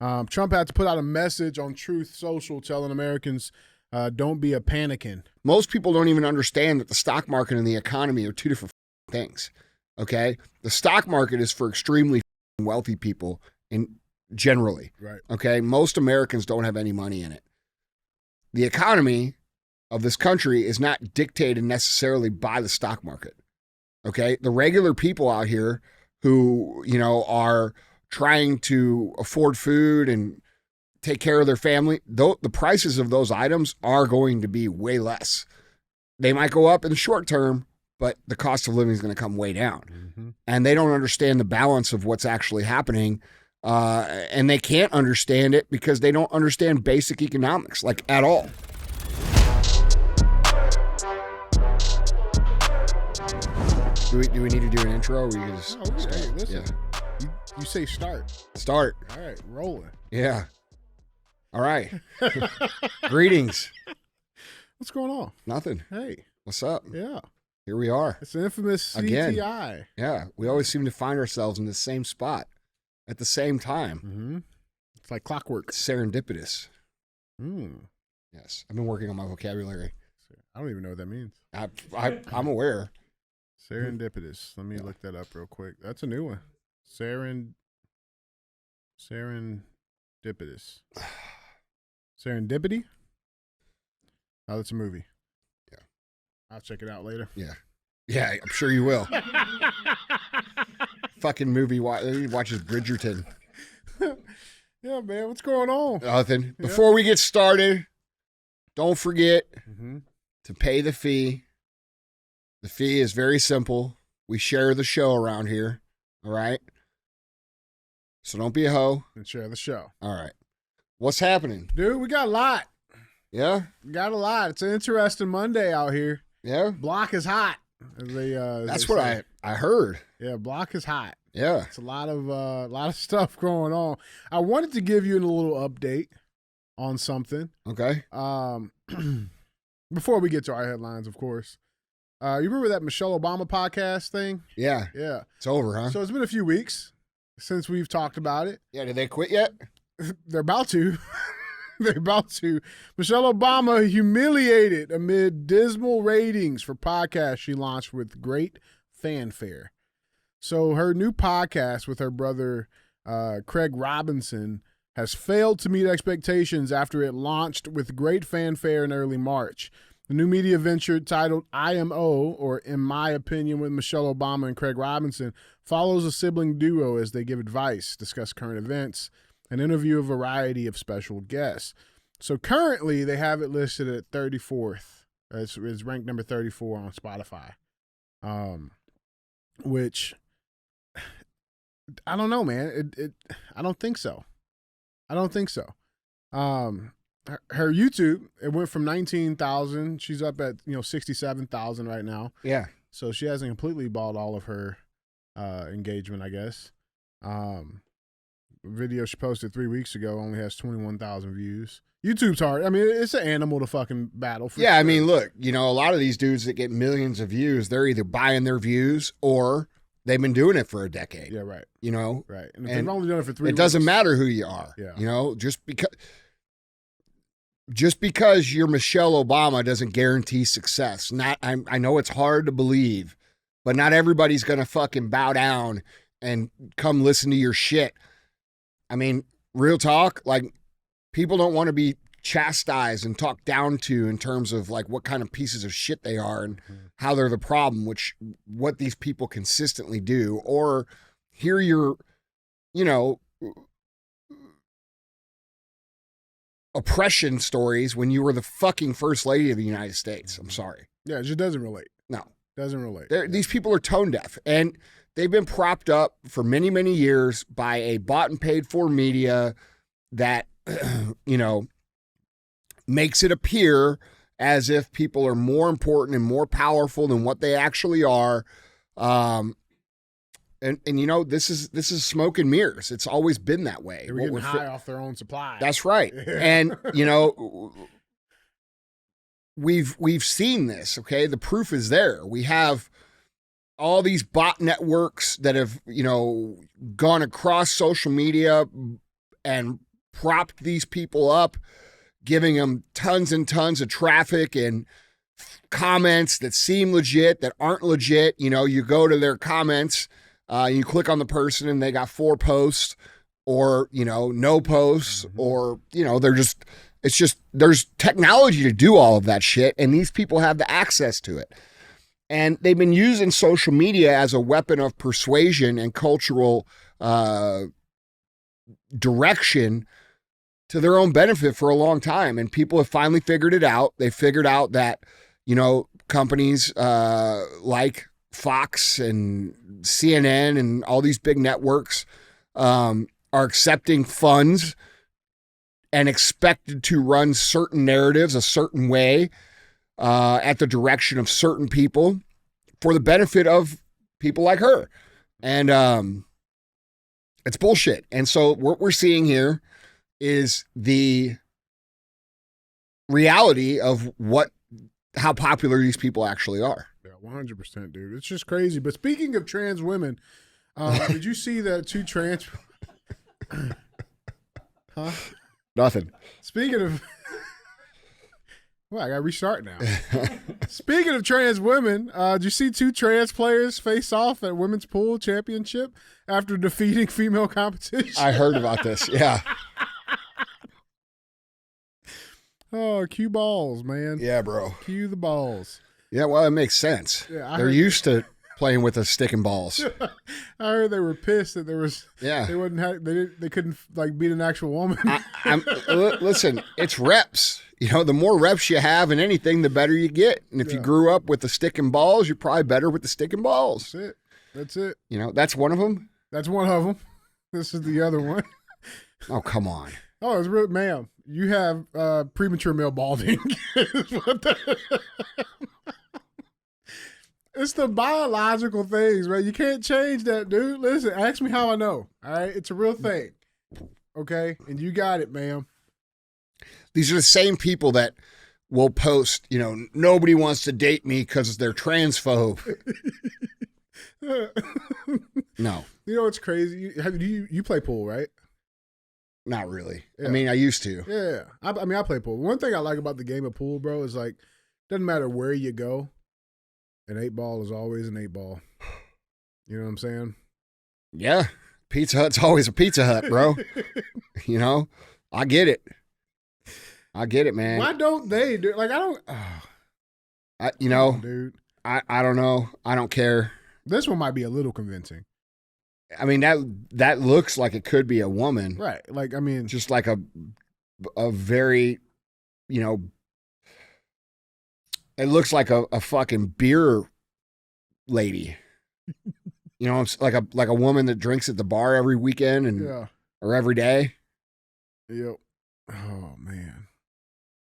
Trump had to put out a message on Truth Social telling Americans, don't be a panicking. Most people don't even understand that the stock market and the economy are two different things, okay? The stock market is for extremely wealthy people generally, right? Okay? Most Americans don't have any money in it. The economy of this country is not dictated necessarily by the stock market, okay? The regular people out here who, are trying to afford food and take care of their family, the prices of those items are going to be way less. They might go up in the short term, but the cost of living is going to come way down. Mm-hmm. And they don't understand the balance of what's actually happening. And they can't understand it because they don't understand basic economics, like at all. Do we need to do an intro? Or we can just start? Hey, listen. Yeah. You say start. Start. All right, rolling. Yeah. All right. Greetings. What's going on? Nothing. Hey. What's up? Yeah. Here we are. It's the infamous CTI. Again. Yeah. We always seem to find ourselves in the same spot at the same time. Mm-hmm. It's like clockwork. It's serendipitous. Mm. Yes. I've been working on my vocabulary. I don't even know what that means. I'm aware. Serendipitous. Let me look that up real quick. That's a new one. Serendipitous. Serendipity? Oh, that's a movie. Yeah. I'll check it out later. Yeah. Yeah, I'm sure you will. Fucking movie. He watches Bridgerton. Yeah, man. What's going on? Nothing. Before we get started, don't forget to pay the fee. The fee is very simple. We share the show around here. All right? So don't be a hoe. And share the show. All right. What's happening? Dude, we got a lot. Yeah? We got a lot. It's an interesting Monday out here. Yeah? Block is hot. That's what I heard. Yeah, block is hot. Yeah. It's a lot of stuff going on. I wanted to give you a little update on something. Okay. Before we get to our headlines, of course. You remember that Michelle Obama podcast thing? Yeah. Yeah. It's over, huh? So it's been a few weeks since we've talked about it. Yeah, did they quit yet? They're about to. They're about to. Michelle Obama humiliated amid dismal ratings for podcasts she launched with great fanfare. So her new podcast with her brother, Craig Robinson, has failed to meet expectations after it launched with great fanfare in early March. The new media venture titled IMO, or In My Opinion, with Michelle Obama and Craig Robinson, follows a sibling duo as they give advice, discuss current events, and interview a variety of special guests. So currently, they have it listed at 34th. It's ranked number 34 on Spotify, which I don't know, man. I don't think so. Her YouTube, it went from 19,000. She's up at 67,000 right now. Yeah. So she hasn't completely bought all of her engagement, I guess. Video she posted 3 weeks ago only has 21,000 views. YouTube's hard. I mean, it's an animal to fucking battle. Yeah, sure. I mean, look, a lot of these dudes that get millions of views, they're either buying their views or they've been doing it for a decade. Yeah, right. Right. And if they've only done it for 3 weeks. It doesn't matter who you are. Yeah. Just because you're Michelle Obama doesn't guarantee success. I know it's hard to believe, but not everybody's going to fucking bow down and come listen to your shit. I mean, real talk, like, people don't want to be chastised and talked down to in terms of like what kind of pieces of shit they are and how they're the problem, what these people consistently do, or hear your, oppression stories when you were the fucking first lady of the United States. I'm sorry. Yeah, it just doesn't relate. No. Doesn't relate. These people are tone deaf, and they've been propped up for many, many years by a bought and paid for media that, makes it appear as if people are more important and more powerful than what they actually are. This is smoke and mirrors. It's always been that way. They were getting high off their own supply. That's right. And, we've seen this, okay? The proof is there. We have all these bot networks that have, gone across social media and propped these people up, giving them tons and tons of traffic and comments that seem legit, that aren't legit. You know, you go to their comments, you click on the person and they got 4 posts or, you know, no posts or, you know, it's just, there's technology to do all of that shit. And these people have the access to it. And they've been using social media as a weapon of persuasion and cultural direction to their own benefit for a long time. And people have finally figured it out. They figured out that, you know, companies like Fox and CNN and all these big networks are accepting funds and expected to run certain narratives a certain way at the direction of certain people for the benefit of people like her. And it's bullshit. And so what we're seeing here is the reality of how popular these people actually are. Yeah, 100%, dude. It's just crazy. But speaking of trans women, did you see that 2 trans... Huh? Nothing. Speaking of... Well, I got to restart now. Speaking of trans women, did you see 2 trans players face off at Women's Pool Championship after defeating female competition? I heard about this, yeah. Oh, cue balls, man. Yeah, bro. Cue the balls. Yeah, well, it makes sense. Yeah, They're used to playing with a stick and balls. I heard they were pissed that there was. Yeah. They couldn't like beat an actual woman. Listen, it's reps. You know, the more reps you have in anything, the better you get. And if you grew up with the stick and balls, you're probably better with the stick and balls. That's it. You know, that's one of them. That's one of them. This is the other one. Oh, come on. Oh, it's real, ma'am. You have premature male balding. It's the biological things, man. You can't change that, dude. Listen, ask me how I know. All right, it's a real thing. Okay, and you got it, ma'am. These are the same people that will post, you know, nobody wants to date me because they're transphobe. No. You know what's crazy? You play pool, right? Not really. Yeah. I mean, I used to. Yeah. I play pool. One thing I like about the game of pool, bro, is like, doesn't matter where you go, an 8-ball is always an 8-ball. You know what I'm saying? Yeah. Pizza Hut's always a Pizza Hut, bro. You know? I get it. I get it, man. Why don't they do like I don't dude. I don't know. I don't care. This one might be a little convincing. I mean, that looks like it could be a woman. Right. Like, I mean, just like a very, you know, it looks like a fucking beer lady. You know, it's like a woman that drinks at the bar every weekend or every day. Yep. Oh man.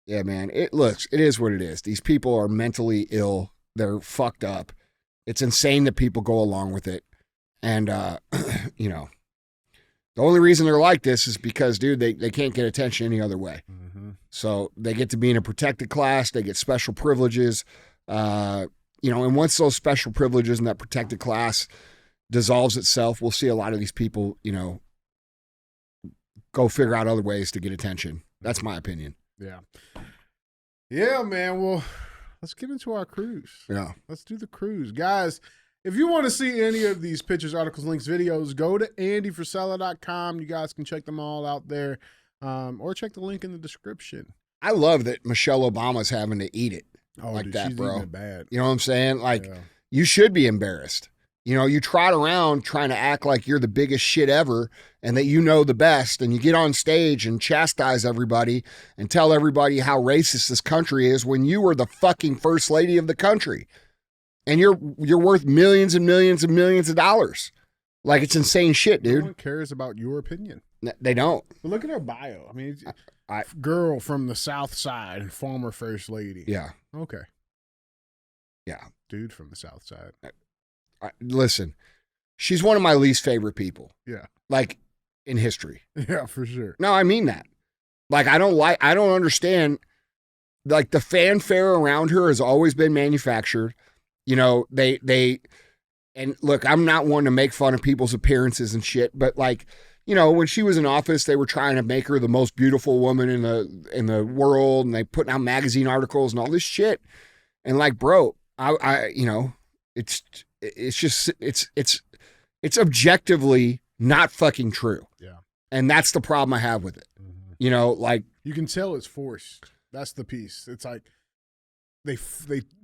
Yeah, man. It is what it is. These people are mentally ill. They're fucked up. It's insane that people go along with it. And, you know, the only reason they're like this is because, dude, they can't get attention any other way. Mm-hmm. So they get to be in a protected class. They get special privileges. You know, and once those special privileges in that protected class dissolves itself, we'll see a lot of these people, you know, go figure out other ways to get attention. That's my opinion. Yeah. Yeah, man. Well, let's get into our cruise. Yeah. Let's do the cruise. Guys, if you want to see any of these pictures, articles, links, videos, go to andyfrisella.com. You guys can check them all out there, or check the link in the description. I love that Michelle Obama's having to eat it like dude, that, she's bro. Eating it bad. You know what I'm saying? Like, you should be embarrassed. You know, you trot around trying to act like you're the biggest shit ever and that you know the best, and you get on stage and chastise everybody and tell everybody how racist this country is when you were the fucking first lady of the country. And you're worth millions and millions and millions of dollars. Like, it's insane shit, dude. No one cares about your opinion. They don't. But look at her bio. I mean, girl from the South Side and former first lady. Yeah. Okay. Yeah. Dude from the South Side. Listen, she's one of my least favorite people. Yeah. Like, in history. Yeah, for sure. No, I mean that. Like, I don't understand. Like, the fanfare around her has always been manufactured. You know, and look, I'm not one to make fun of people's appearances and shit, but like, when she was in office, they were trying to make her the most beautiful woman in the world, and they putting out magazine articles and all this shit. And like, bro, it's objectively not fucking true. Yeah. And that's the problem I have with it. Mm-hmm. Like, you can tell it's forced. That's the piece. It's like they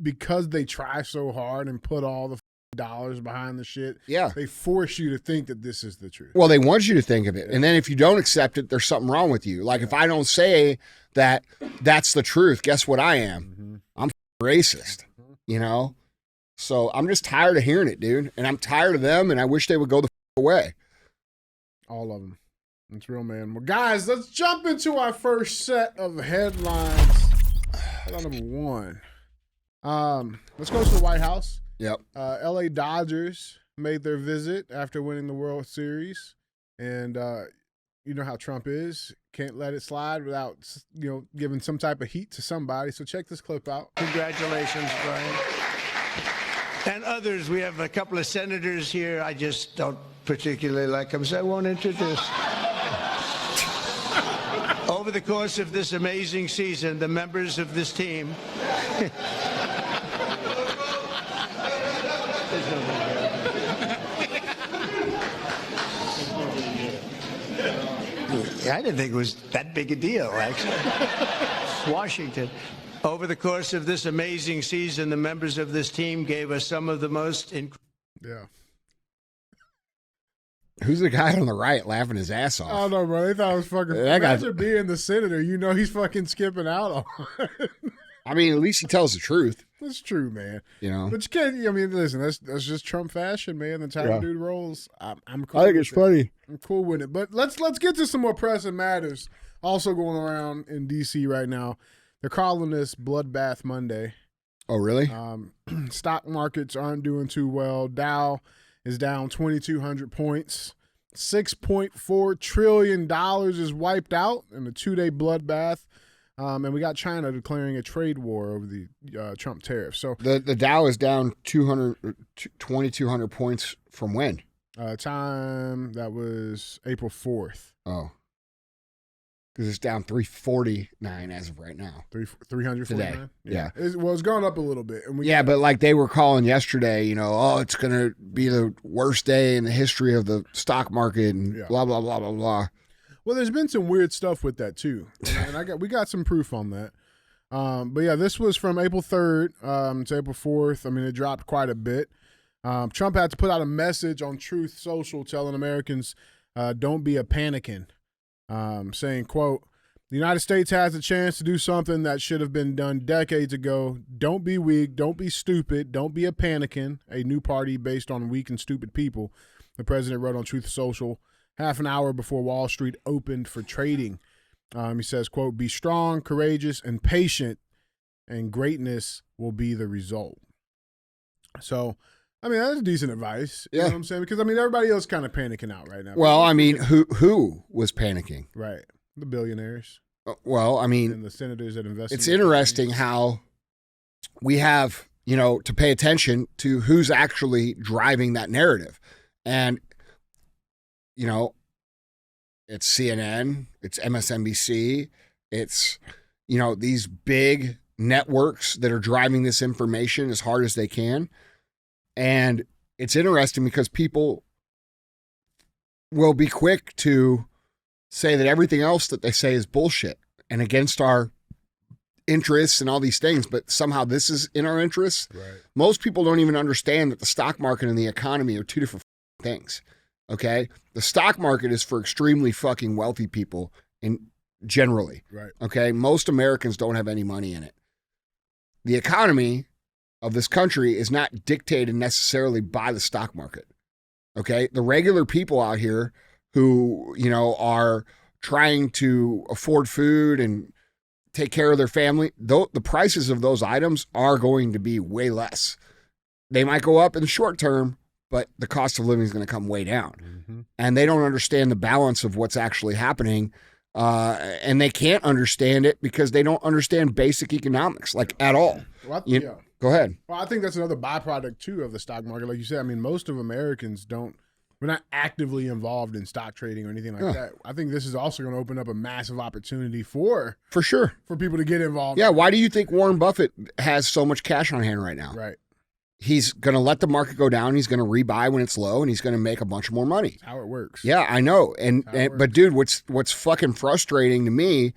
because they try so hard and put all the dollars behind the shit. Yeah. They force you to think that this is the truth. Well, they want you to think of it. And then if you don't accept it, there's something wrong with you. Like if I don't say that that's the truth, guess what I am? Mm-hmm. I'm racist, So I'm just tired of hearing it, dude. And I'm tired of them, and I wish they would go the away. All of them. It's real, man. Well, guys, let's jump into our first set of headlines. Headline number one. Let's go to the White House. Yep. LA Dodgers made their visit after winning the World Series. And you know how Trump is. Can't let it slide without, giving some type of heat to somebody. So check this clip out. Congratulations, Brian. And others. We have a couple of senators here. I just don't particularly like them, so I won't introduce. Over the course of this amazing season, the members of this team... I didn't think it was that big a deal, actually. Washington. Over the course of this amazing season, the members of this team gave us some of the most... Yeah. Who's the guy on the right laughing his ass off? I don't know, bro. They thought it was fucking... Imagine being the senator. He's fucking skipping out on it. I mean, at least he tells the truth. That's true, man. But you can't... listen, that's just Trump fashion, man. The type of dude rolls. I'm cool. I think it's funny. I'm cool with it. But let's get to some more pressing matters also going around in D.C. right now. They're calling this Bloodbath Monday. Oh, really? Stock markets aren't doing too well. Dow is down 2,200 points. $6.4 trillion is wiped out in a 2-day bloodbath. And we got China declaring a trade war over the Trump tariffs. So the Dow is down 2,200 points from when? Time that was April 4th. Oh. Because it's down 349 as of right now. 349? Today. Yeah. It's gone up a little bit. And but like they were calling yesterday, it's going to be the worst day in the history of the stock market and blah, blah, blah, blah, blah. Well, there's been some weird stuff with that too. And we got some proof on that. But yeah, this was from April 3rd to April 4th. It dropped quite a bit. Trump had to put out a message on Truth Social telling Americans, don't be a panicking. Saying, quote, the United States has a chance to do something that should have been done decades ago. Don't be weak. Don't be stupid. Don't be a panicking. A new party based on weak and stupid people. The president wrote on Truth Social half an hour before Wall Street opened for trading. He says, quote, be strong, courageous, and patient, and greatness will be the result. So, that's decent advice. You know what I'm saying? Because, everybody else kind of panicking out right now. Well, who was panicking? Right. The billionaires. Well, and the senators that invested. It's interesting how we have, to pay attention to who's actually driving that narrative. And, it's CNN, it's MSNBC, it's, these big networks that are driving this information as hard as they can. And it's interesting because people will be quick to say that everything else that they say is bullshit and against our interests and all these things, but somehow this is in our interests. Right. Most people don't even understand that the stock market and the economy are two different things. Okay? The stock market is for extremely fucking wealthy people generally. Right. Okay? Most Americans don't have any money in it. The economy of this country is not dictated necessarily by the stock market. Okay? The regular people out here who, are trying to afford food and take care of their family, the prices of those items are going to be way less. They might go up in the short term, but the cost of living is going to come way down. Mm-hmm. And they don't understand the balance of what's actually happening. And they can't understand it because they don't understand basic economics, at all. Well, Go ahead. Well, I think that's another byproduct, too, of the stock market. Like you said, most of Americans don't, we're not actively involved in stock trading or anything like that. I think this is also going to open up a massive opportunity for sure, for people to get involved. Yeah, why do you think Warren Buffett has so much cash on hand right now? Right. He's going to let the market go down. He's going to rebuy when it's low, and he's going to make a bunch more money. That's how it works. Yeah, I know. But dude, what's fucking frustrating to me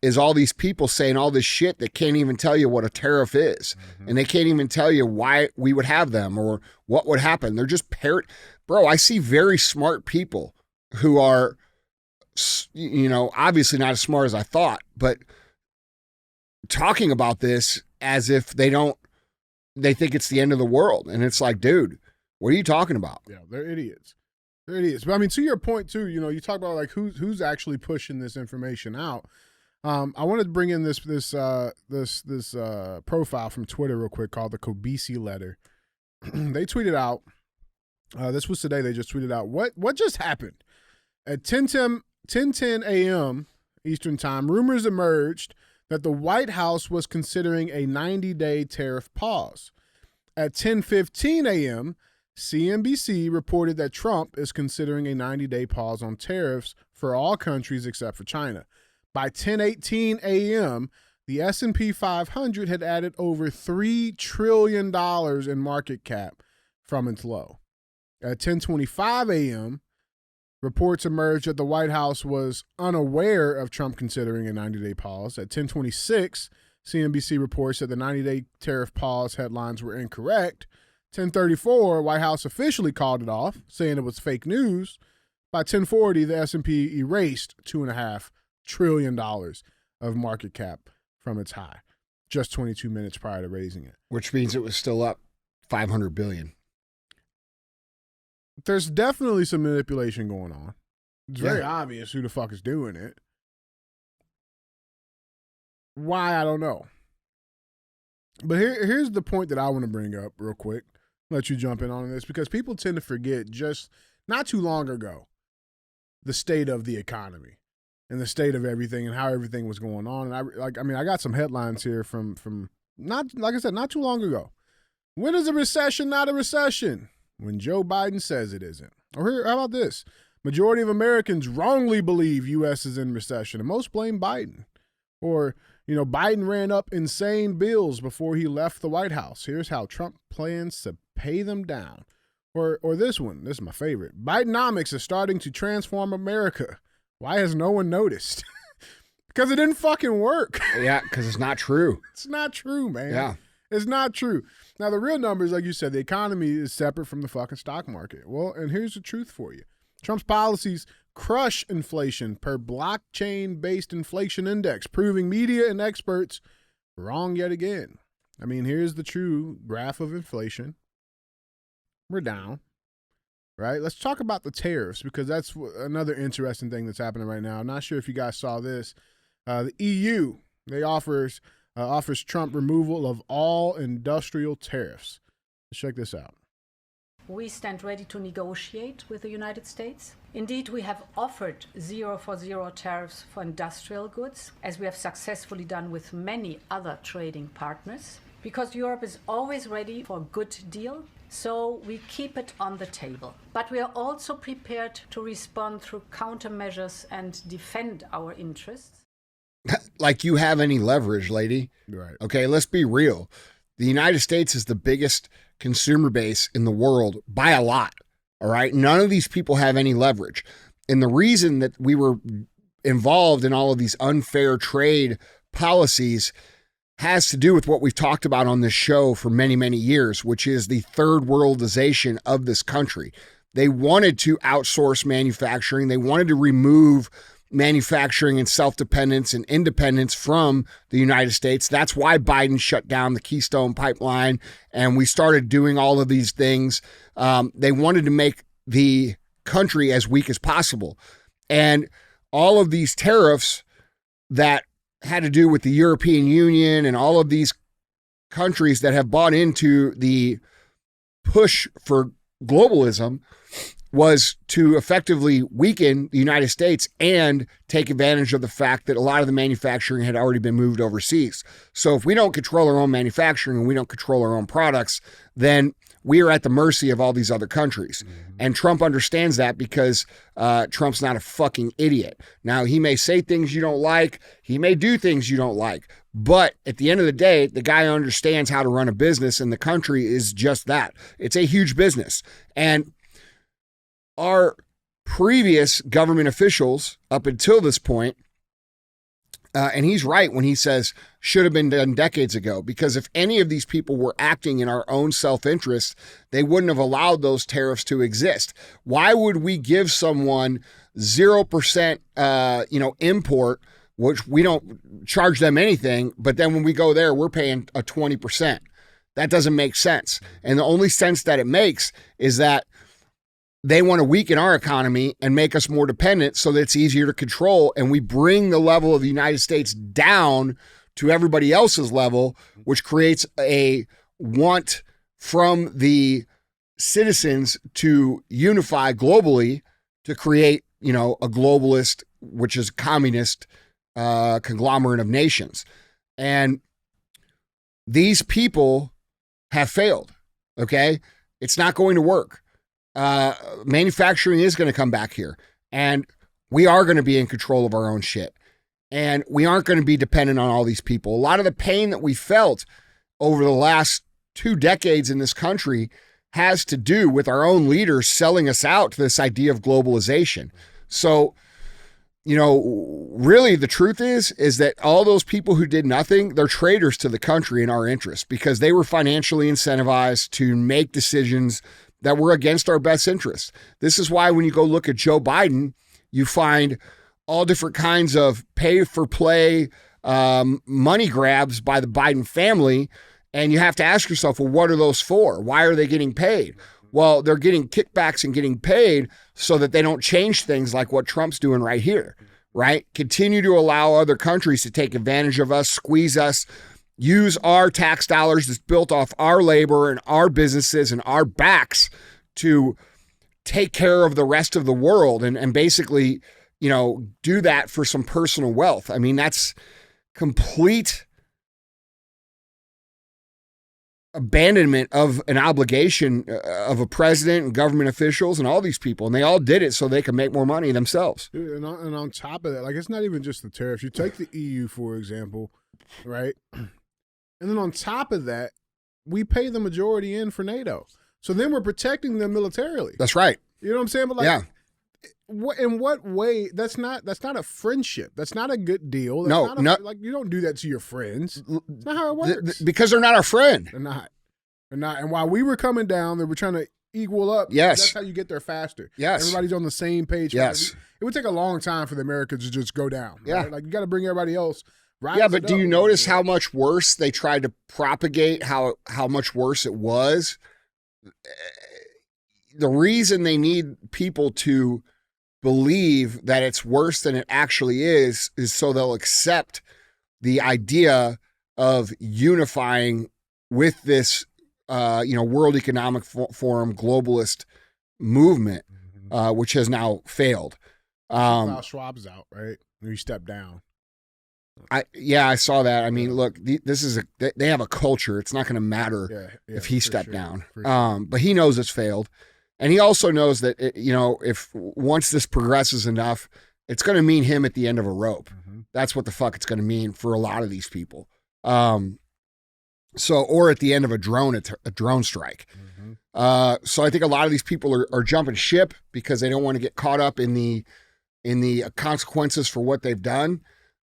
is all these people saying all this shit that can't even tell you what a tariff is, and they can't even tell you why we would have them or what would happen. They're just Bro, I see very smart people who are, obviously not as smart as I thought, but talking about this as if they think it's the end of the world. And it's like, dude, what are you talking about? Yeah, they're idiots. They're idiots. But I mean, to your point too, you talk about like who's actually pushing this information out. I wanted to bring in this profile from Twitter real quick called the Kobisi Letter. They tweeted out, this was today, they just tweeted out, what just happened? At 10:10 a.m. Eastern Time, rumors emerged that the White House was considering a 90-day tariff pause. At 10:15 a.m., CNBC reported that Trump is considering a 90-day pause on tariffs for all countries except for China. By 10:18 a.m., the S&P 500 had added over $3 trillion in market cap from its low. At 10:25 a.m., reports emerged that the White House was unaware of Trump considering a 90-day pause. At 10:26, CNBC reports that the 90-day tariff pause headlines were incorrect. 10:34, White House officially called it off, saying it was fake news. By 10:40, the S&P erased $2.5 trillion of market cap from its high, just 22 minutes prior to raising it. Which means it was still up $500 billion. There's definitely some manipulation going on. It's very obvious who the fuck is doing it. Why, I don't know. But here's the point that I want to bring up real quick. Let you jump in on this, because people tend to forget just not too long ago the state of the economy and the state of everything and how everything was going on. And I got some headlines here from not, like I said, not too long ago. When is a recession not a recession? When Joe Biden says it isn't. Or here, how about this? Majority of Americans wrongly believe U.S. is in recession, and most blame Biden. Or, Biden ran up insane bills before he left the White House. Here's how Trump plans to pay them down. Or this one, this is my favorite. Bidenomics is starting to transform America. Why has no one noticed? Because it didn't fucking work. Yeah, because it's not true. It's not true, man. Yeah. It's not true. Now, the real numbers, like you said, the economy is separate from the fucking stock market. Well, and here's the truth for you. Trump's policies crush inflation per blockchain-based inflation index, proving media and experts wrong yet again. I mean, here's the true graph of inflation. We're down, right? Let's talk about the tariffs, because that's another interesting thing that's happening right now. I'm not sure if you guys saw this. The EU, they offers Trump removal of all industrial tariffs. Let's check this out. We stand ready to negotiate with the United States. Indeed, we have offered 0 tariffs for industrial goods, as we have successfully done with many other trading partners, because Europe is always ready for a good deal. So we keep it on the table. But we are also prepared to respond through countermeasures and defend our interests. Like you have any leverage, lady. Right. Okay, let's be real. The United States is the biggest consumer base in the world by a lot. All right. None of these people have any leverage. And the reason that we were involved in all of these unfair trade policies has to do with what we've talked about on this show for many, many years, which is the third worldization of this country. They wanted to outsource manufacturing. They wanted to remove manufacturing and self-dependence and independence from the United States. That's why Biden shut down the Keystone Pipeline, and we started doing all of these things. They wanted to make the country as weak as possible. And all of these tariffs that had to do with the European Union and all of these countries that have bought into the push for globalism was to effectively weaken the United States and take advantage of the fact that a lot of the manufacturing had already been moved overseas. So if we don't control our own manufacturing and we don't control our own products, then we are at the mercy of all these other countries. And Trump understands that because Trump's not a fucking idiot. Now, he may say things you don't like. He may do things you don't like. But at the end of the day, the guy understands how to run a business, and the country is just that. It's a huge business. And our previous government officials up until this point, and he's right when he says should have been done decades ago, because if any of these people were acting in our own self-interest, they wouldn't have allowed those tariffs to exist. Why would we give someone 0%, import, which we don't charge them anything, but then when we go there, we're paying a 20%. That doesn't make sense. And the only sense that it makes is that they want to weaken our economy and make us more dependent so that it's easier to control. And we bring the level of the United States down to everybody else's level, which creates a want from the citizens to unify globally to create, a globalist, which is communist conglomerate of nations. And these people have failed. Okay. It's not going to work. Manufacturing is going to come back here, and we are going to be in control of our own shit, and we aren't going to be dependent on all these people. A lot of the pain that we felt over the last 2 decades in this country has to do with our own leaders selling us out to this idea of globalization. So, really the truth is that all those people who did nothing, they're traitors to the country and our interests, because they were financially incentivized to make decisions that were against our best interests. This is why when you go look at Joe Biden, you find all different kinds of pay-for-play money grabs by the Biden family, and you have to ask yourself, well, what are those for? Why are they getting paid? Well, they're getting kickbacks and getting paid so that they don't change things like what Trump's doing right here, right? Continue to allow other countries to take advantage of us, squeeze us, use our tax dollars that's built off our labor and our businesses and our backs to take care of the rest of the world and basically, do that for some personal wealth. I mean, that's complete abandonment of an obligation of a president and government officials and all these people. And they all did it so they could make more money themselves. Dude, and on top of that, it's not even just the tariffs. You take the EU, for example, right? And then on top of that, we pay the majority in for NATO. So then we're protecting them militarily. That's right. You know what I'm saying? But yeah. In what way? That's not a friendship. That's not a good deal. That's no. You don't do that to your friends. That's not how it works. Because they're not our friend. They're not. And while we were coming down, they were trying to equal up. Yes. That's how you get there faster. Yes. Everybody's on the same page. Yes. It would take a long time for the Americans to just go down. Yeah. Right? You got to bring everybody else. Yeah, but do you notice how much worse they tried to propagate how much worse it was? The reason they need people to believe that it's worse than it actually is so they'll accept the idea of unifying with this, World Economic Forum globalist movement, which has now failed. Klaus Schwab's out, right? He stepped down. I saw that. I mean, look, they have a culture. It's not going to matter if he stepped down. Sure. But he knows it's failed. And he also knows that, if once this progresses enough, it's going to mean him at the end of a rope. Mm-hmm. That's what the fuck it's going to mean for a lot of these people. Or at the end of a drone strike. Mm-hmm. So I think a lot of these people are jumping ship because they don't want to get caught up in the consequences for what they've done.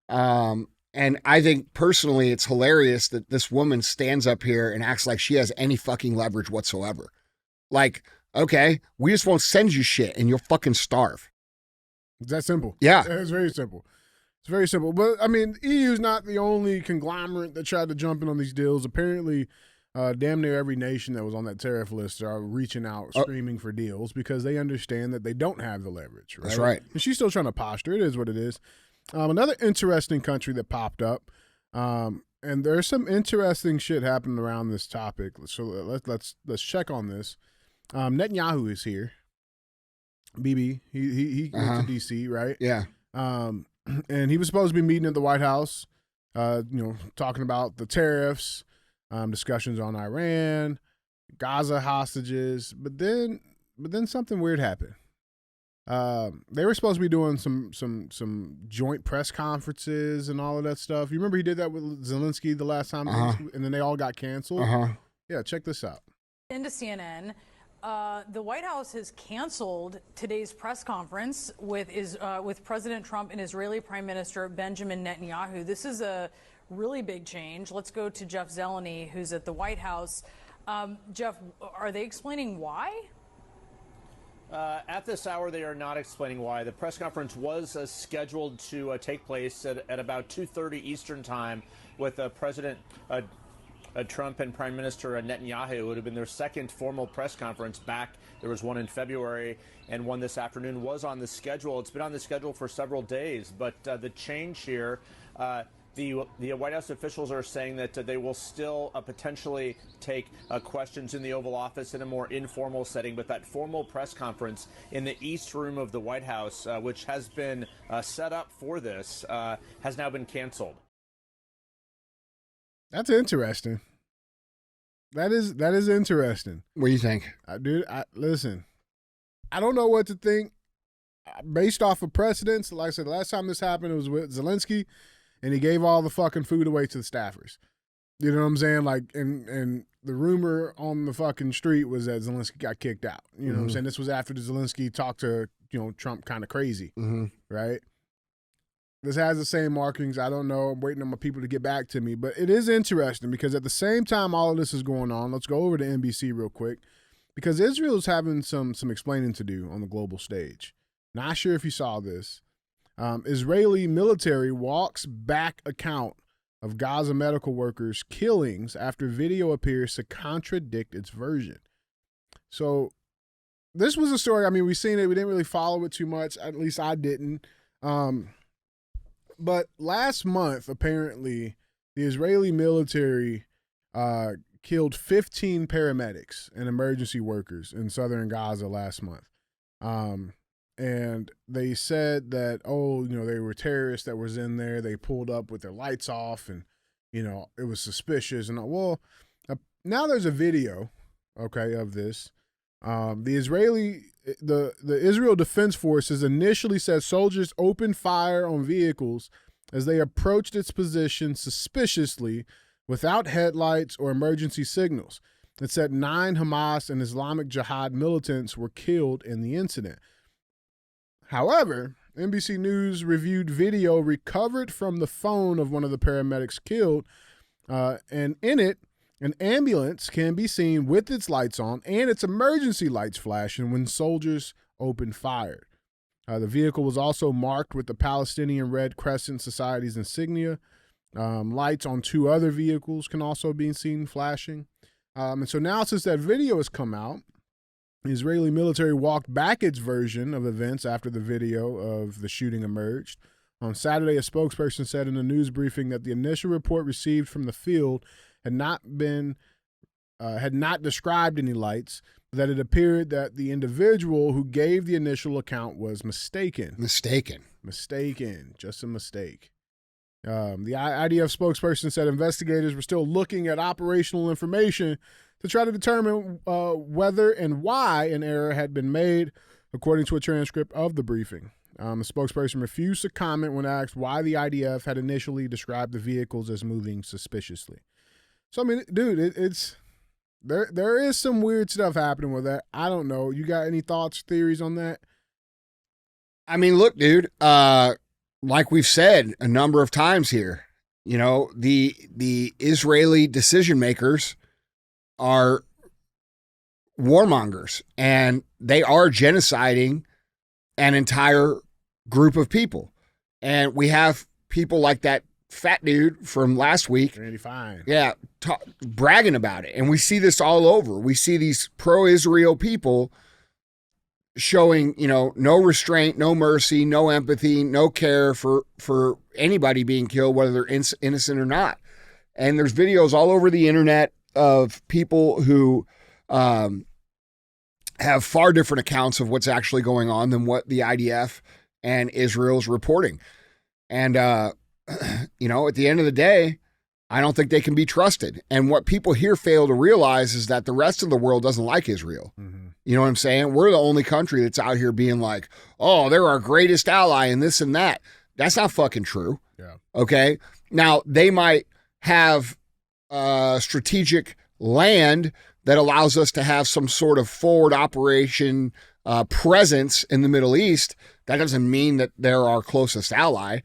And I think personally, it's hilarious that this woman stands up here and acts like she has any fucking leverage whatsoever. Like, okay, we just won't send you shit and you'll fucking starve. It's that simple. Yeah. It's very simple. It's very simple. But I mean, EU's not the only conglomerate that tried to jump in on these deals. Apparently, damn near every nation that was on that tariff list are reaching out, screaming for deals because they understand that they don't have the leverage. Right? That's right. And she's still trying to posture. It is what it is. Another interesting country that popped up, and there's some interesting shit happening around this topic. So let's check on this. Netanyahu is here. BB, he went to DC, right? Yeah. And he was supposed to be meeting at the White House, talking about the tariffs, discussions on Iran. Gaza hostages, but then something weird happened. They were supposed to be doing some joint press conferences and all of that stuff. You remember he did that with Zelensky the last time, and then they all got canceled. Yeah, check this out. Into CNN, the White House has canceled today's press conference with President Trump and Israeli Prime Minister Benjamin Netanyahu. This is a really big change. Let's go to Jeff Zeleny, who's at the White House. Jeff, are they explaining why? At this hour, they are not explaining why. The press conference was scheduled to take place at about 2:30 Eastern time with President Trump and Prime Minister Netanyahu. It would have been their second formal press conference back. There was one in February and one this afternoon was on the schedule. It's been on the schedule for several days, but the change here, the White House officials are saying that they will still potentially take questions in the Oval Office in a more informal setting, but that formal press conference in the East Room of the White House, which has been set up for this, has now been canceled. That's interesting. That is interesting. What do you think? Dude, listen, I don't know what to think based off of precedents. Like I said, the last time this happened, it was with Zelensky, and he gave all the fucking food away to the staffers. You know what I'm saying? Like, and the rumor on the fucking street was that Zelensky got kicked out. You know what I'm saying? This was after the Zelensky talked to, Trump kind of crazy, right? This has the same markings. I don't know. I'm waiting on my people to get back to me. But it is interesting because at the same time all of this is going on, let's go over to NBC real quick, because Israel's having some explaining to do on the global stage. Not sure if you saw this. Israeli military walks back account of Gaza medical workers' killings after video appears to contradict its version. So this was a story. I mean, we've seen it. We didn't really follow it too much. At least I didn't. But last month, apparently, the Israeli military killed 15 paramedics and emergency workers in southern Gaza last month. And they said that, they were terrorists that was in there. They pulled up with their lights off and, it was suspicious. And now there's a video, of this. The Israel Defense Forces initially said soldiers opened fire on vehicles as they approached its position suspiciously without headlights or emergency signals. It said 9 Hamas and Islamic Jihad militants were killed in the incident. However, NBC News reviewed video recovered from the phone of one of the paramedics killed, and in it, an ambulance can be seen with its lights on and its emergency lights flashing when soldiers opened fire. The vehicle was also marked with the Palestinian Red Crescent Society's insignia. Lights on 2 other vehicles can also be seen flashing. And so now, since that video has come out, the Israeli military walked back its version of events after the video of the shooting emerged. On Saturday, a spokesperson said in a news briefing that the initial report received from the field had not described any lights, but that it appeared that the individual who gave the initial account was mistaken. Just a mistake. The IDF spokesperson said investigators were still looking at operational information to try to determine whether and why an error had been made, according to a transcript of the briefing. The spokesperson refused to comment when asked why the IDF had initially described the vehicles as moving suspiciously. So, I mean, dude, it's there is some weird stuff happening with that. I don't know. You got any thoughts, theories on that? I mean, look, dude, like we've said a number of times here, the Israeli decision makers are warmongers, and they are genociding an entire group of people. And we have people like that fat dude from last week. Randy Fine. Yeah, bragging about it. And we see this all over. We see these pro-Israel people showing, no restraint, no mercy, no empathy, no care for anybody being killed, whether they're innocent or not. And there's videos all over the internet of people who have far different accounts of what's actually going on than what the IDF and Israel's reporting. And, at the end of the day, I don't think they can be trusted. And what people here fail to realize is that the rest of the world doesn't like Israel. Mm-hmm. You know what I'm saying? We're the only country that's out here being like, oh, they're our greatest ally and this and that. That's not fucking true. Yeah. Okay. Now, they might have strategic land that allows us to have some sort of forward operation presence in the Middle East. That doesn't mean that they're our closest ally.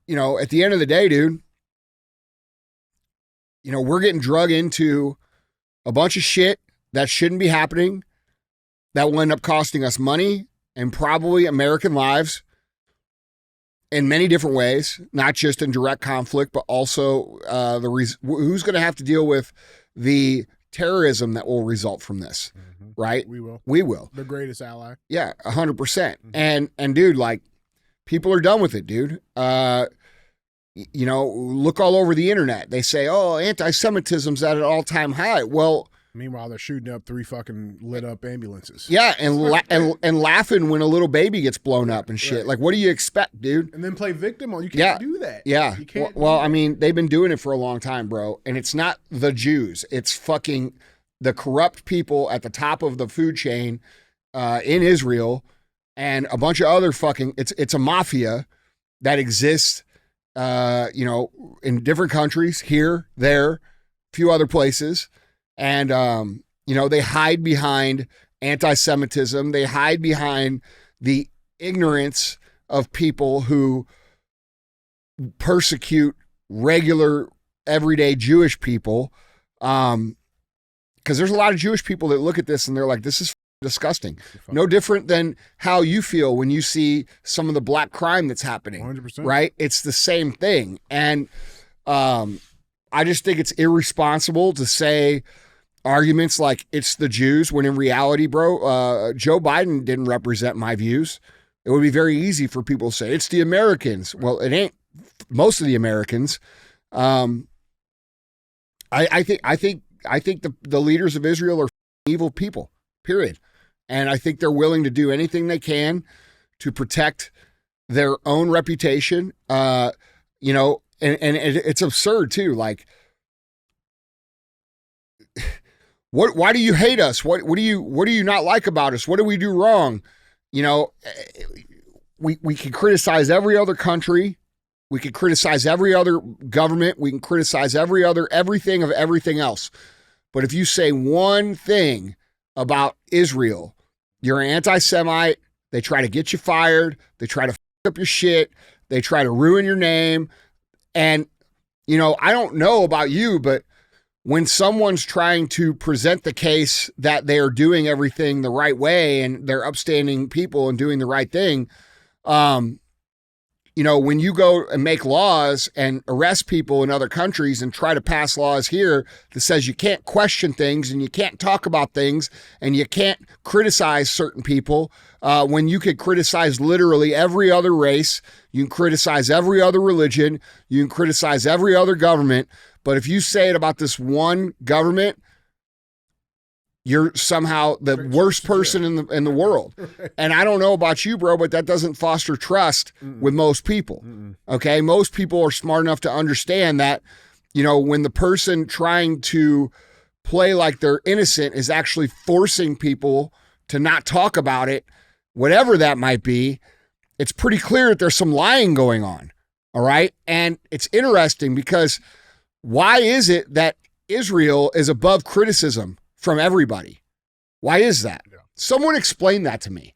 You know, at the end of the day, dude, you know, we're getting drug into a bunch of shit that shouldn't be happening, that will end up costing us money and probably American lives in many different ways, not just in direct conflict, but also who's going to have to deal with the terrorism that will result from this, right? We will. We will. The greatest ally. Yeah, 100%. And dude, like, people are done with it, dude. You know, look all over the internet. They say, oh, anti-Semitism's at an all-time high. Well, meanwhile, they're shooting up 3 fucking lit up ambulances. yeah, and laughing when a little baby gets blown up and shit. Right. Like, what do you expect, dude? And then play victim on. You can't do that. Yeah. You can't Well, do that. I mean, they've been doing it for a long time, bro. And it's not the Jews. It's fucking the corrupt people at the top of the food chain in Israel and a bunch of other fucking, it's a mafia that exists, you know, in different countries, here, there, a few other places. And, you know, they hide behind anti-Semitism. They hide behind the ignorance of people who persecute regular, everyday Jewish people. Because there's a lot of Jewish people that look at this and they're like, this is disgusting. No different than how you feel when you see some of the black crime that's happening. 100%. Right? It's the same thing. And I just think it's irresponsible to say arguments like it's the Jews when in reality, bro, Joe Biden didn't represent my views. It would be very easy for people to say it's the Americans. Well, it ain't most of the Americans. I think the leaders of Israel are evil people, period. And I think they're willing to do anything they can to protect their own reputation. You know, and it's absurd too. Like, why do you hate us? What do you not like about us? What do we do wrong? You know, we can criticize every other country. We can criticize every other government. We can criticize everything of everything else. But if you say one thing about Israel, you're an anti-Semite, they try to get you fired, they try to f up your shit, they try to ruin your name. And, you know, I don't know about you, but when someone's trying to present the case that they are doing everything the right way and they're upstanding people and doing the right thing, you know, when you go and make laws and arrest people in other countries and try to pass laws here that says you can't question things and you can't talk about things and you can't criticize certain people, when you could criticize literally every other race, you can criticize every other religion, you can criticize every other government, but if you say it about this one government, you're somehow the worst person in the world. And I don't know about you, bro, but that doesn't foster trust with most people. Okay? Most people are smart enough to understand that, you know, when the person trying to play like they're innocent is actually forcing people to not talk about it, whatever that might be, it's pretty clear that there's some lying going on. All right? And it's interesting because why is it that Israel is above criticism from everybody? Why is that? Yeah. Someone explain that to me.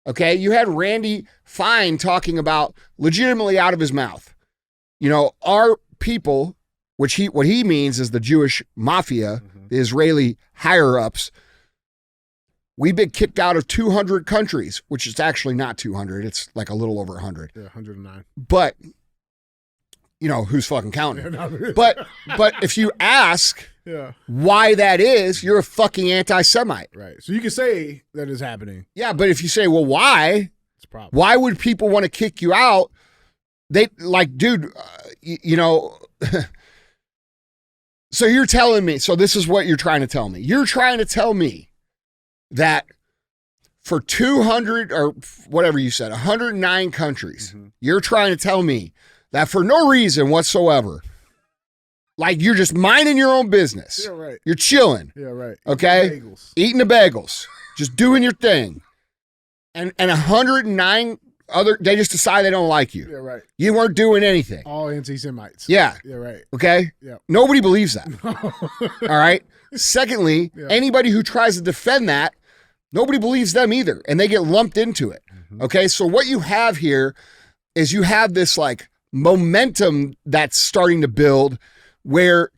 Okay. You had Randy Fine talking about legitimately out of his mouth, you know, our people, what he means is the Jewish mafia, the Israeli higher ups. We've been kicked out of 200 countries, which is actually not 200. It's like a little over 100. Yeah, 109. But, you know, who's fucking counting? But if you ask why that is, you're a fucking anti-Semite. Right. So you can say that is happening. Yeah, but if you say, well, why? It's a problem. Why would people want to kick you out? They like, dude, you know. So you're telling me, so this is what you're trying to tell me. You're trying to tell me that for 200 or whatever you said, 109 countries, you're trying to tell me that for no reason whatsoever, like you're just minding your own business. Yeah, right. You're chilling. Yeah, right. Okay? Eating the bagels. Just doing your thing. And 109 other, they just decide they don't like you. Yeah, right. You weren't doing anything. All anti-Semites. Yeah. Yeah, right. Okay? Yeah. Nobody believes that. All right? Secondly, anybody who tries to defend that, nobody believes them either. And they get lumped into it. Okay? So what you have here is you have this like momentum that's starting to build where,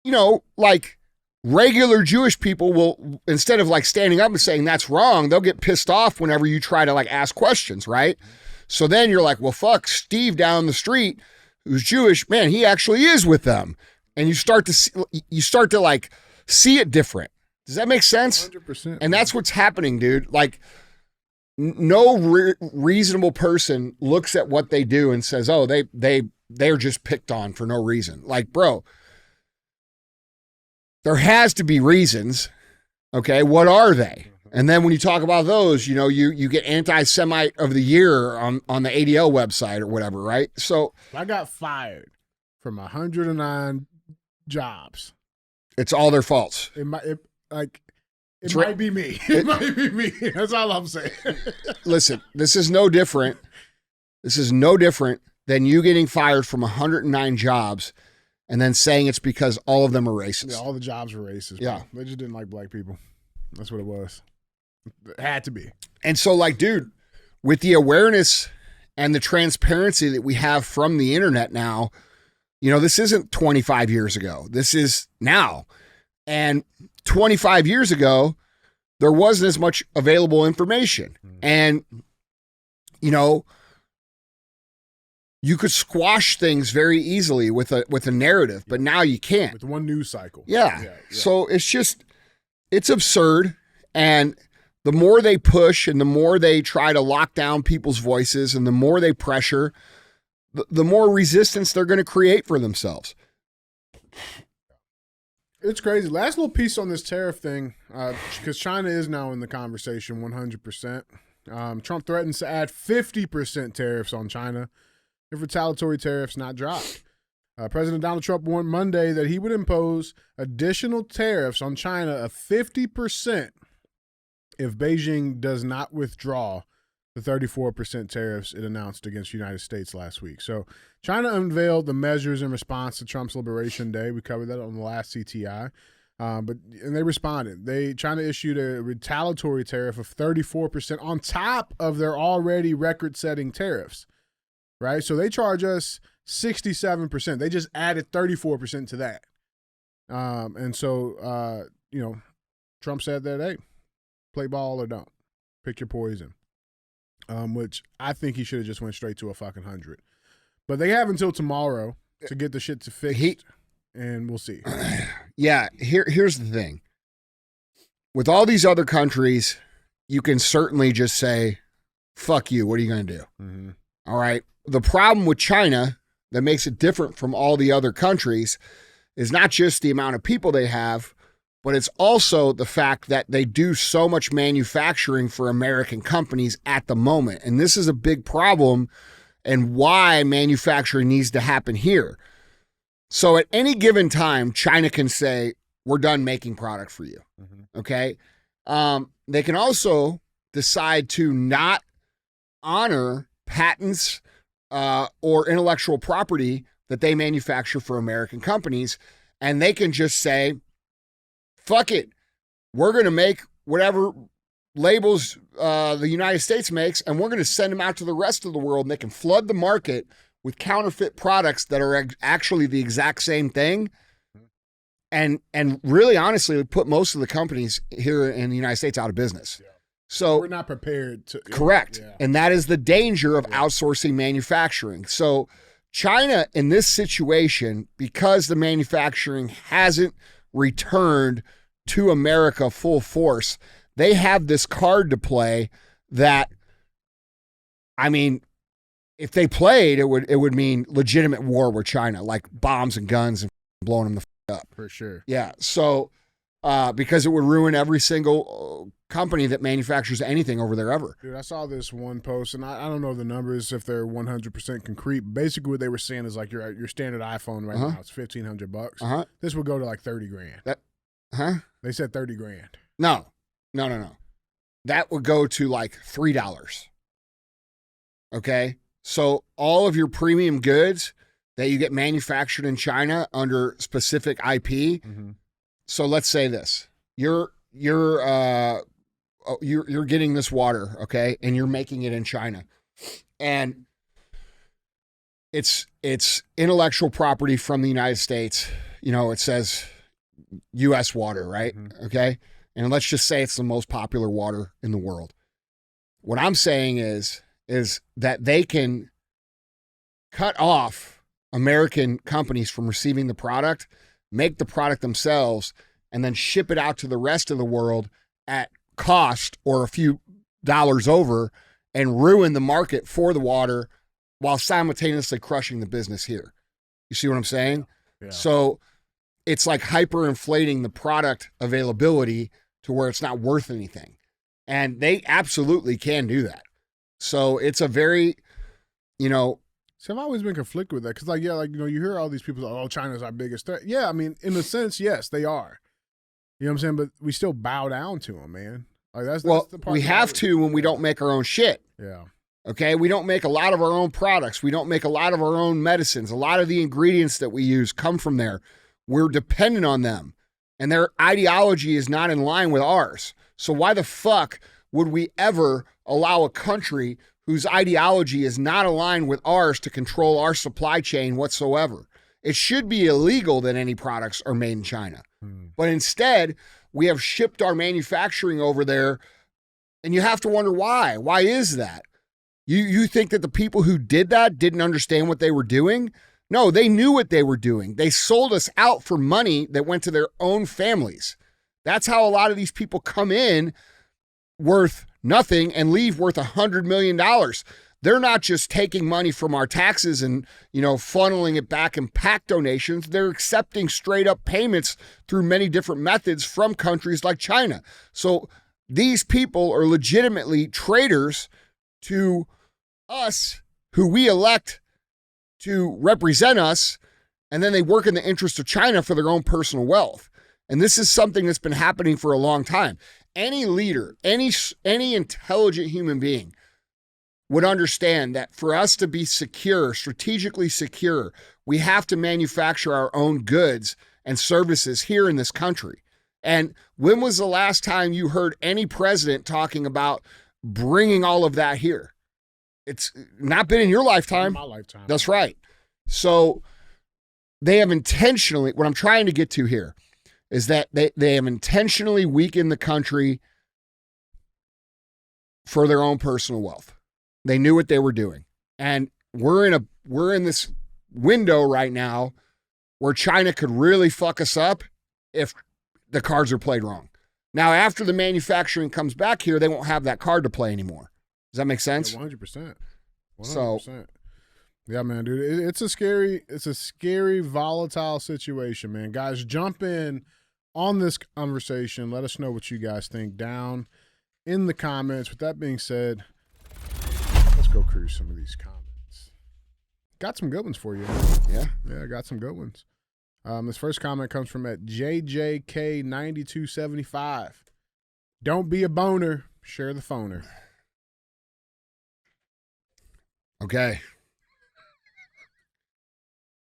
you know, like regular Jewish people will, instead of like standing up and saying that's wrong, they'll get pissed off whenever you try to like ask questions, right? So then you're like, well, fuck, Steve down the street who's Jewish, man, he actually is with them. And you start to like see it different. Does that make sense? 100%. And that's what's happening, dude. Like no reasonable person looks at what they do and says, oh, they're just picked on for no reason. Like, bro, there has to be reasons. Okay, what are they? And then when you talk about those, you know, you get anti-Semite of the year on the ADL website or whatever, right? So I got fired from 109 jobs. It's all their faults. It might be me. It might be me. That's all I'm saying. Listen, this is no different. This is no different than you getting fired from 109 jobs and then saying it's because all of them are racist. Yeah, all the jobs were racist. Bro. Yeah. They just didn't like black people. That's what it was. It had to be. And so, like, dude, with the awareness and the transparency that we have from the internet now, you know, this isn't 25 years ago. This is now. And 25 years ago, there wasn't as much available information. And, you know, you could squash things very easily with a narrative, but now you can't. With one news cycle. Yeah. So it's absurd. And the more they push and the more they try to lock down people's voices and the more they pressure, the more resistance they're going to create for themselves. It's crazy. Last little piece on this tariff thing, because China is now in the conversation 100%. Trump threatens to add 50% tariffs on China if retaliatory tariffs not dropped. President Donald Trump warned Monday that he would impose additional tariffs on China of 50% if Beijing does not withdraw the 34% tariffs it announced against the United States last week. So China unveiled the measures in response to Trump's Liberation Day. We covered that on the last CTI. And they responded. China issued a retaliatory tariff of 34% on top of their already record-setting tariffs, right? So they charge us 67%. They just added 34% to that. And so, you know, Trump said that, hey, play ball or don't. Pick your poison. Which I think he should have just went straight to a fucking 100. But they have until tomorrow to get the shit to fix, and we'll see. Yeah, here's the thing. With all these other countries, you can certainly just say, fuck you, what are you going to do? Mm-hmm. All right? The problem with China that makes it different from all the other countries is not just the amount of people they have, but it's also the fact that they do so much manufacturing for American companies at the moment. And this is a big problem and why manufacturing needs to happen here. So at any given time, China can say, we're done making product for you. Mm-hmm. Okay? They can also decide to not honor patents or intellectual property that they manufacture for American companies. And they can just say, fuck it. We're going to make whatever labels the United States makes, and we're going to send them out to the rest of the world, and they can flood the market with counterfeit products that are actually the exact same thing. And really, honestly, put most of the companies here in the United States out of business. Yeah. So we're not prepared to. Correct. Yeah. And that is the danger of outsourcing manufacturing. So China, in this situation, because the manufacturing hasn't returned to America full force, they have this card to play that, I mean, if they played, it would mean legitimate war with China, like bombs and guns and blowing them the up. For sure. Yeah. So because it would ruin every single company that manufactures anything over there ever. Dude, I saw this one post, and I don't know the numbers if they're 100% concrete. Basically, what they were saying is like your standard iPhone right now, it's $1,500. This would go to like 30 grand. They said 30 grand. No. That would go to like $3. Okay? So all of your premium goods that you get manufactured in China under specific IP. So let's say this. You're getting this water, okay? And you're making it in China. And it's intellectual property from the United States. You know, it says US water, right? Okay? And let's just say it's the most popular water in the world. What I'm saying is that they can cut off American companies from receiving the product, make the product themselves, and then ship it out to the rest of the world at cost or a few dollars over and ruin the market for the water while simultaneously crushing the business here. You see what I'm saying? Yeah. So it's like hyperinflating the product availability to where it's not worth anything. And they absolutely can do that. So it's a very, So I've always been conflicted with that because, you hear all these people, oh, China's our biggest threat. Yeah, I mean, in a sense, yes, they are. You know what I'm saying? But we still bow down to them, man. Like that's the part. We have to when we don't make our own shit. Yeah. Okay, we don't make a lot of our own products. We don't make a lot of our own medicines. A lot of the ingredients that we use come from there. We're dependent on them, and their ideology is not in line with ours. So why the fuck would we ever allow a country whose ideology is not aligned with ours to control our supply chain whatsoever? It should be illegal that any products are made in China. But instead, we have shipped our manufacturing over there, and you have to wonder why. Why is that? You think that the people who did that didn't understand what they were doing? No, they knew what they were doing. They sold us out for money that went to their own families. That's how a lot of these people come in worth nothing and leave worth $100 million. They're not just taking money from our taxes and, funneling it back in PAC donations. They're accepting straight up payments through many different methods from countries like China. So these people are legitimately traitors to us who we elect to represent us, and then they work in the interest of China for their own personal wealth. And this is something that's been happening for a long time. Any leader, any intelligent human being would understand that for us to be secure, strategically secure, we have to manufacture our own goods and services here in this country. And when was the last time you heard any president talking about bringing all of that here? It's not been in your lifetime. In my lifetime. That's right. So they have intentionally, what I'm trying to get to here is that they have intentionally weakened the country for their own personal wealth. They knew what they were doing. And we're in this window right now where China could really fuck us up if the cards are played wrong. Now, after the manufacturing comes back here, they won't have that card to play anymore. Does that make sense? Yeah, 100%. 100%. So, yeah, man, dude, it's a scary, volatile situation, man. Guys, jump in on this conversation. Let us know what you guys think down in the comments. With that being said, let's go cruise some of these comments. Got some good ones for you. Yeah, I got some good ones. This first comment comes from at JJK9275. Don't be a boner, share the phoner. Okay.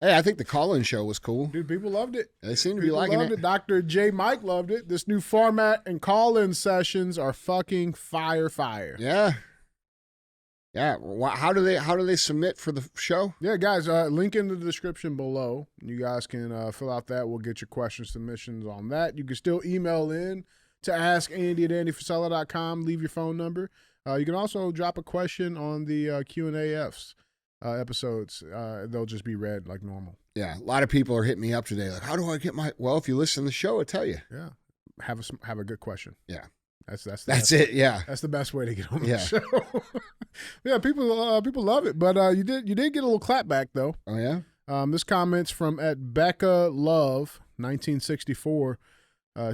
Hey, I think the call-in show was cool. Dude, people loved it. They seem to be liking it. Dr. J. Mike loved it. This new format and call-in sessions are fucking fire. Yeah. Yeah. How do they submit for the show? Yeah, guys, link in the description below. You guys can fill out that. We'll get your question submissions on that. You can still email in to askandy@andyfrisella.com. Leave your phone number. You can also drop a question on the Q&A episodes. They'll just be read like normal. Yeah, a lot of people are hitting me up today like, how do I get my... Well, if you listen to the show, I'll tell you. Yeah. Have a good question. Yeah. That's it, yeah. That's the best way to get on the show. Yeah, people love it. But you did get a little clapback, though. Oh, yeah? This comment's from at Becca Love, 1964.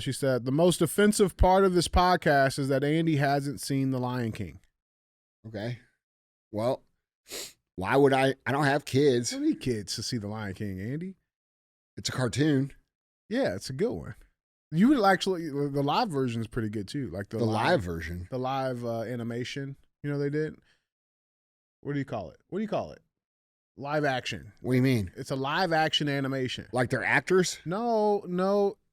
She said, the most offensive part of this podcast is that Andy hasn't seen The Lion King. Okay. Well, why would I? I don't have kids. I don't need kids to see The Lion King, Andy. It's a cartoon. Yeah, it's a good one. You would actually, the live version is pretty good too. Like The live version. The live animation, they did. What do you call it? Live action. What do you mean? It's a live action animation. Like they're actors? No,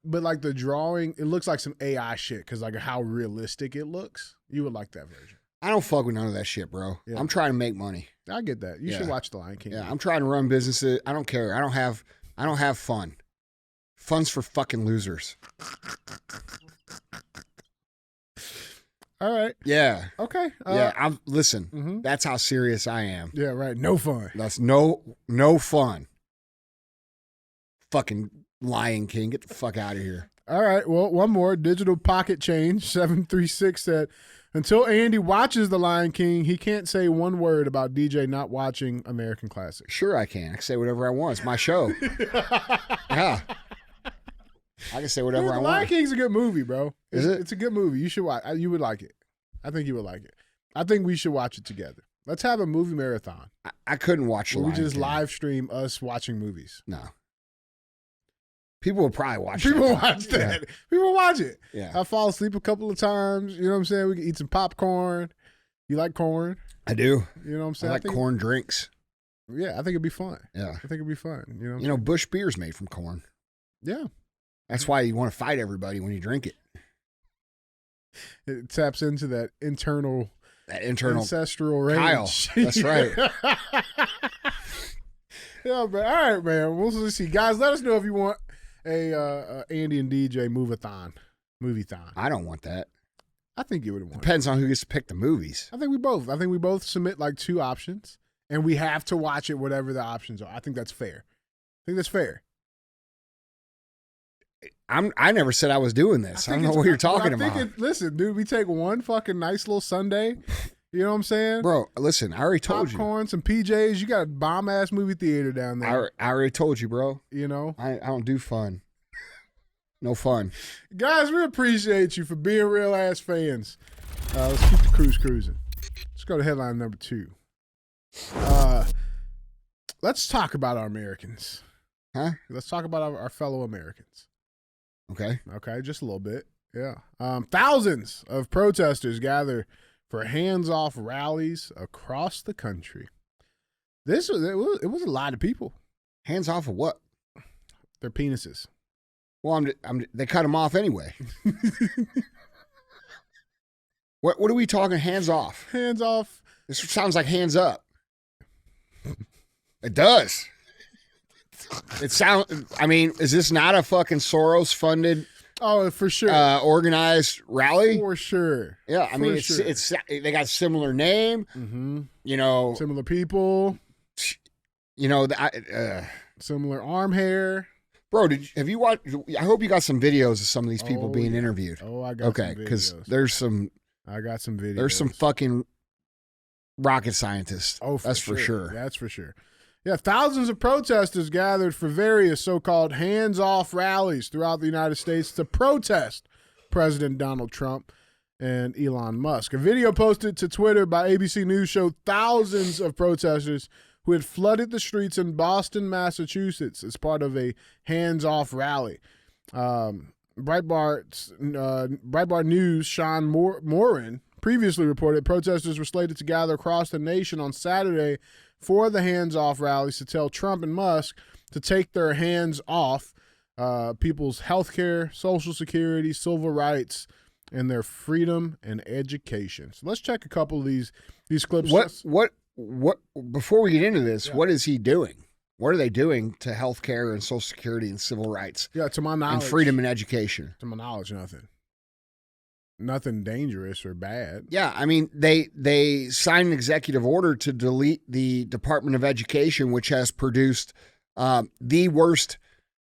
but like the drawing, it looks like some AI shit because like how realistic it looks. You would like that version. I don't fuck with none of that shit, bro. Yeah. I'm trying to make money. I get that. You should watch The Lion King. Yeah, I'm trying to run businesses. I don't care. I don't have fun. Fun's for fucking losers. All right. Yeah. Okay. Listen. Mhm. That's how serious I am. Yeah, right. No fun. That's no fun. Fucking Lion King, get the fuck out of here. All right. Well, one more. Digital Pocket Change 736 said, until Andy watches The Lion King, he can't say one word about DJ not watching American Classics. Sure I can. I can say whatever I want. It's my show. Yeah. I can say whatever I The want. Lion King's a good movie, bro. Is it? It's a good movie. You should watch. You would like it. I think you would like it. I think we should watch it together. Let's have a movie marathon. I couldn't watch The Where we Lion just King. live stream us watching movies. No. People will probably watch People that. watch that. Yeah. People watch it. Yeah. I fall asleep a couple of times. You know what I'm saying? We can eat some popcorn. You like corn? I do. You know what I'm I saying? like corn drinks. Yeah, I think it'd be fun. Yeah. I think it'd be fun. You know, Busch beer's made from corn. Yeah. That's why you want to fight everybody when you drink it. It taps into that internal ancestral range. Kyle. That's right. Yeah, man. All right, man. We'll see. Guys, let us know if you want a Andy and DJ movie-thon. I don't want that. I think you would want Depends on who gets to pick the movies. I think we both submit like 2 options, and we have to watch it whatever the options are. I think that's fair. I never said I was doing this. I don't know what you're talking about. Listen, dude, we take one fucking nice little Sunday. You know what I'm saying? Bro, listen, I already told you. Popcorn, some PJs. You got a bomb-ass movie theater down there. I already told you, bro. You know? I don't do fun. No fun. Guys, we appreciate you for being real-ass fans. Let's keep the cruise cruising. Let's go to headline number 2. Let's talk about our Americans. Huh? Let's talk about our fellow Americans. Okay. Okay, just a little bit. Yeah. Thousands of protesters gather for hands-off rallies across the country. It was a lot of people. Hands off of what? Their penises. Well, they cut them off anyway. What are we talking? Hands off. Hands off. This sounds like hands up. It does. Is this not a fucking Soros-funded? Oh, for sure. Organized rally? For sure. Yeah, I mean, sure. it's they got similar name. Mm-hmm. You know, similar people. You know, similar arm hair. Bro, have you watched? I hope you got some videos of some of these people being interviewed. Oh, I got some videos. Okay, because I got some videos. There's some fucking rocket scientists. Oh, that's for sure. That's for sure. Yeah, thousands of protesters gathered for various so-called hands-off rallies throughout the United States to protest President Donald Trump and Elon Musk. A video posted to Twitter by ABC News showed thousands of protesters who had flooded the streets in Boston, Massachusetts as part of a hands-off rally. Breitbart News' Sean Morin previously reported protesters were slated to gather across the nation on Saturday for the hands-off rallies to tell Trump and Musk to take their hands off people's health care, Social Security, civil rights, and their freedom and education. So let's check a couple of these clips. What before we get into this, What is he doing? What are they doing to health care and Social Security and civil rights? Yeah, to my knowledge. And freedom and education. To my knowledge, nothing. Nothing dangerous or bad. Yeah, I mean, they signed an executive order to delete the Department of Education, which has produced the worst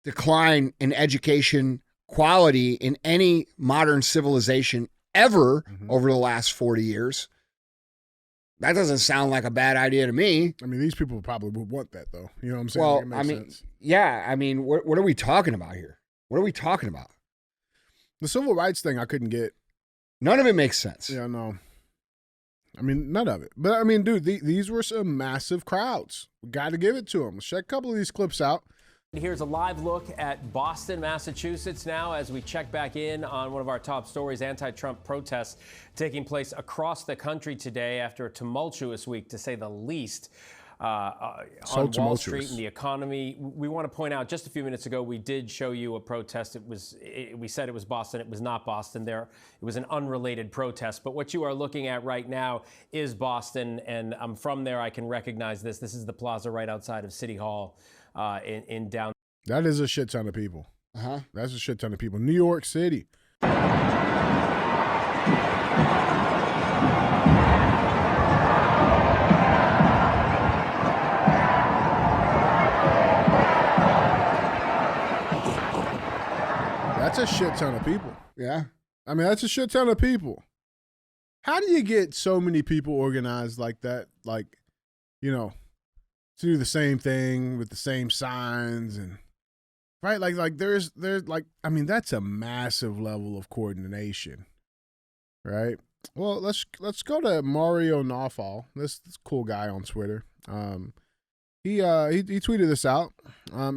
decline in education quality in any modern civilization ever over the last 40 years. That doesn't sound like a bad idea to me. I mean, these people probably would want that, though. You know what I'm saying? Well, I mean, sense. Yeah. I mean, what are we talking about here? What are we talking about? The civil rights thing I couldn't get. None of it makes sense. Yeah, no. I mean, none of it. But, I mean, dude, these were some massive crowds. We got to give it to them. Let's check a couple of these clips out. Here's a live look at Boston, Massachusetts now as we check back in on one of our top stories, anti-Trump protests taking place across the country today after a tumultuous week, to say the least. On Wall Street and the economy. We want to point out, just a few minutes ago, we did show you a protest. We said it was Boston. It was not Boston. It was an unrelated protest. But what you are looking at right now is Boston, and I'm from there. I can recognize this. This is the plaza right outside of City Hall in downtown. That is a shit ton of people. Uh-huh. That's a shit ton of people. New York City. That's a shit ton of people. Yeah. I mean, that's a shit ton of people. How do you get so many people organized like that? Like, you know, to do the same thing with the same signs and right? Like there's like, I mean, that's a massive level of coordination. Right? Well, let's go to Mario Nawfal, this cool guy on Twitter. He tweeted this out.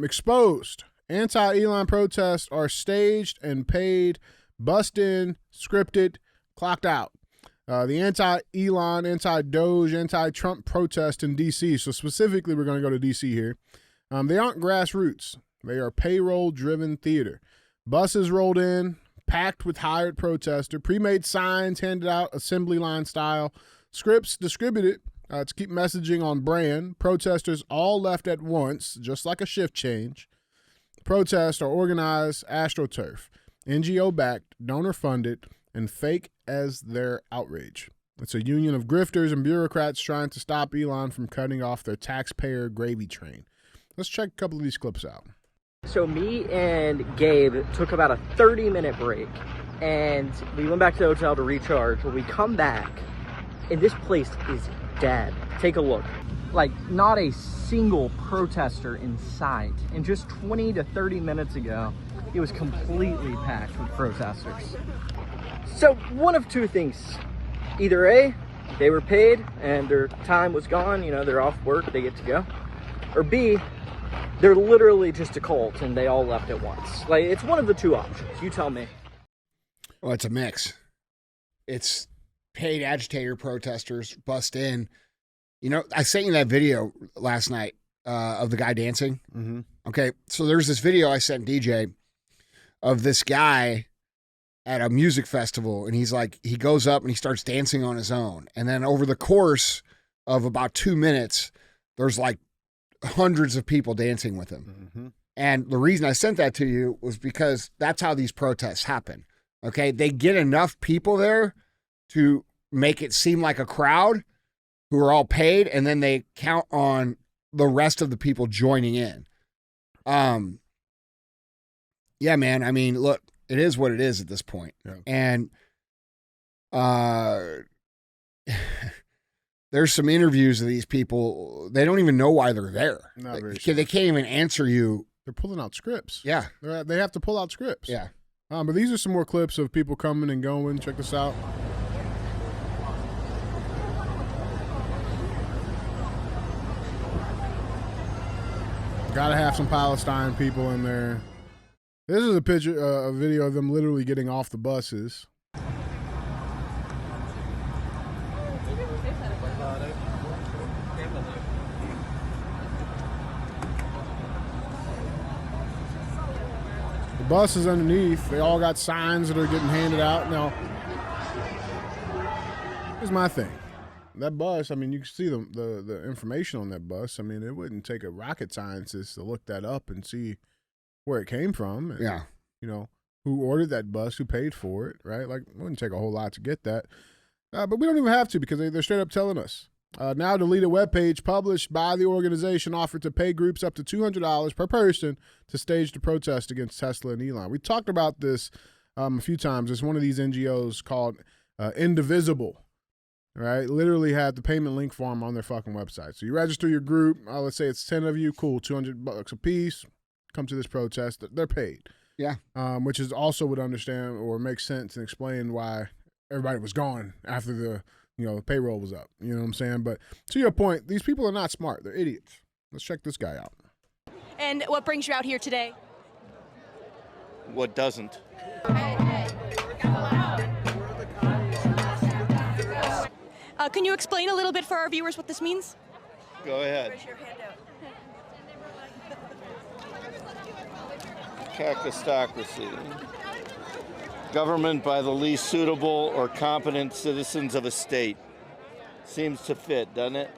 Exposed. Anti-Elon protests are staged and paid, bussed in, scripted, clocked out. The anti-Elon, anti-Doge, anti-Trump protest in D.C. So specifically, we're going to go to D.C. here. They aren't grassroots. They are payroll-driven theater. Buses rolled in, packed with hired protesters, pre-made signs handed out assembly line style, scripts distributed to keep messaging on brand. Protesters all left at once, just like a shift change. Protests are organized AstroTurf, NGO-backed, donor-funded, and fake as their outrage. It's a union of grifters and bureaucrats trying to stop Elon from cutting off their taxpayer gravy train. Let's check a couple of these clips out. So me and Gabe took about a 30-minute break, and we went back to the hotel to recharge. When we come back, and this place is dead. Take a look. Like, not a single protester in sight. And just 20 to 30 minutes ago, it was completely packed with protesters. So, one of two things. Either A, they were paid and their time was gone, you know, they're off work, they get to go. Or B, they're literally just a cult and they all left at once. Like, it's one of the two options. You tell me. Well, it's a mix. It's paid agitator protesters bust in. You know, I sent you that video last night of the guy dancing. Mm-hmm. Okay, so there's this video I sent DJ of this guy at a music festival, and he's like, he goes up and he starts dancing on his own. And then over the course of about 2 minutes, there's like hundreds of people dancing with him. Mm-hmm. And the reason I sent that to you was because that's how these protests happen. Okay, they get enough people there to make it seem like a crowd who are all paid, and then they count on the rest of the people joining in. Yeah, man. I mean, look, it is what it is at this point. Yeah. And there's some interviews of these people. They don't even know why they're there. They can't even answer you. They're pulling out scripts. Yeah. They have to pull out scripts. Yeah. But these are some more clips of people coming and going. Check this out. Got to have some Palestine people in there. This is a picture, a video of them literally getting off the buses. The bus is underneath. They all got signs that are getting handed out. Now, here's my thing. That bus, I mean, you can see the information on that bus. I mean, it wouldn't take a rocket scientist to look that up and see where it came from. And, Yeah. you know, who ordered that bus, who paid for it, right? Like, it wouldn't take a whole lot to get that. But we don't even have to because they're straight up telling us. Now deleted webpage published by the organization offered to pay groups up to $200 per person to stage the protest against Tesla and Elon. We talked about this a few times. It's one of these NGOs called Indivisible. Right, literally had the payment link form on their fucking website. So you register your group. Let's say it's 10 of you. Cool, $200 a piece. Come to this protest. They're paid. Yeah. Which is also would understand or make sense and explain why everybody was gone after the payroll was up. You know what I'm saying? But to your point, these people are not smart. They're idiots. Let's check this guy out. And what brings you out here today? What doesn't? Can you explain a little bit for our viewers what this means? Go ahead. Raise your hand out. Kakistocracy. Government by the least suitable or competent citizens of a state. Seems to fit, doesn't it?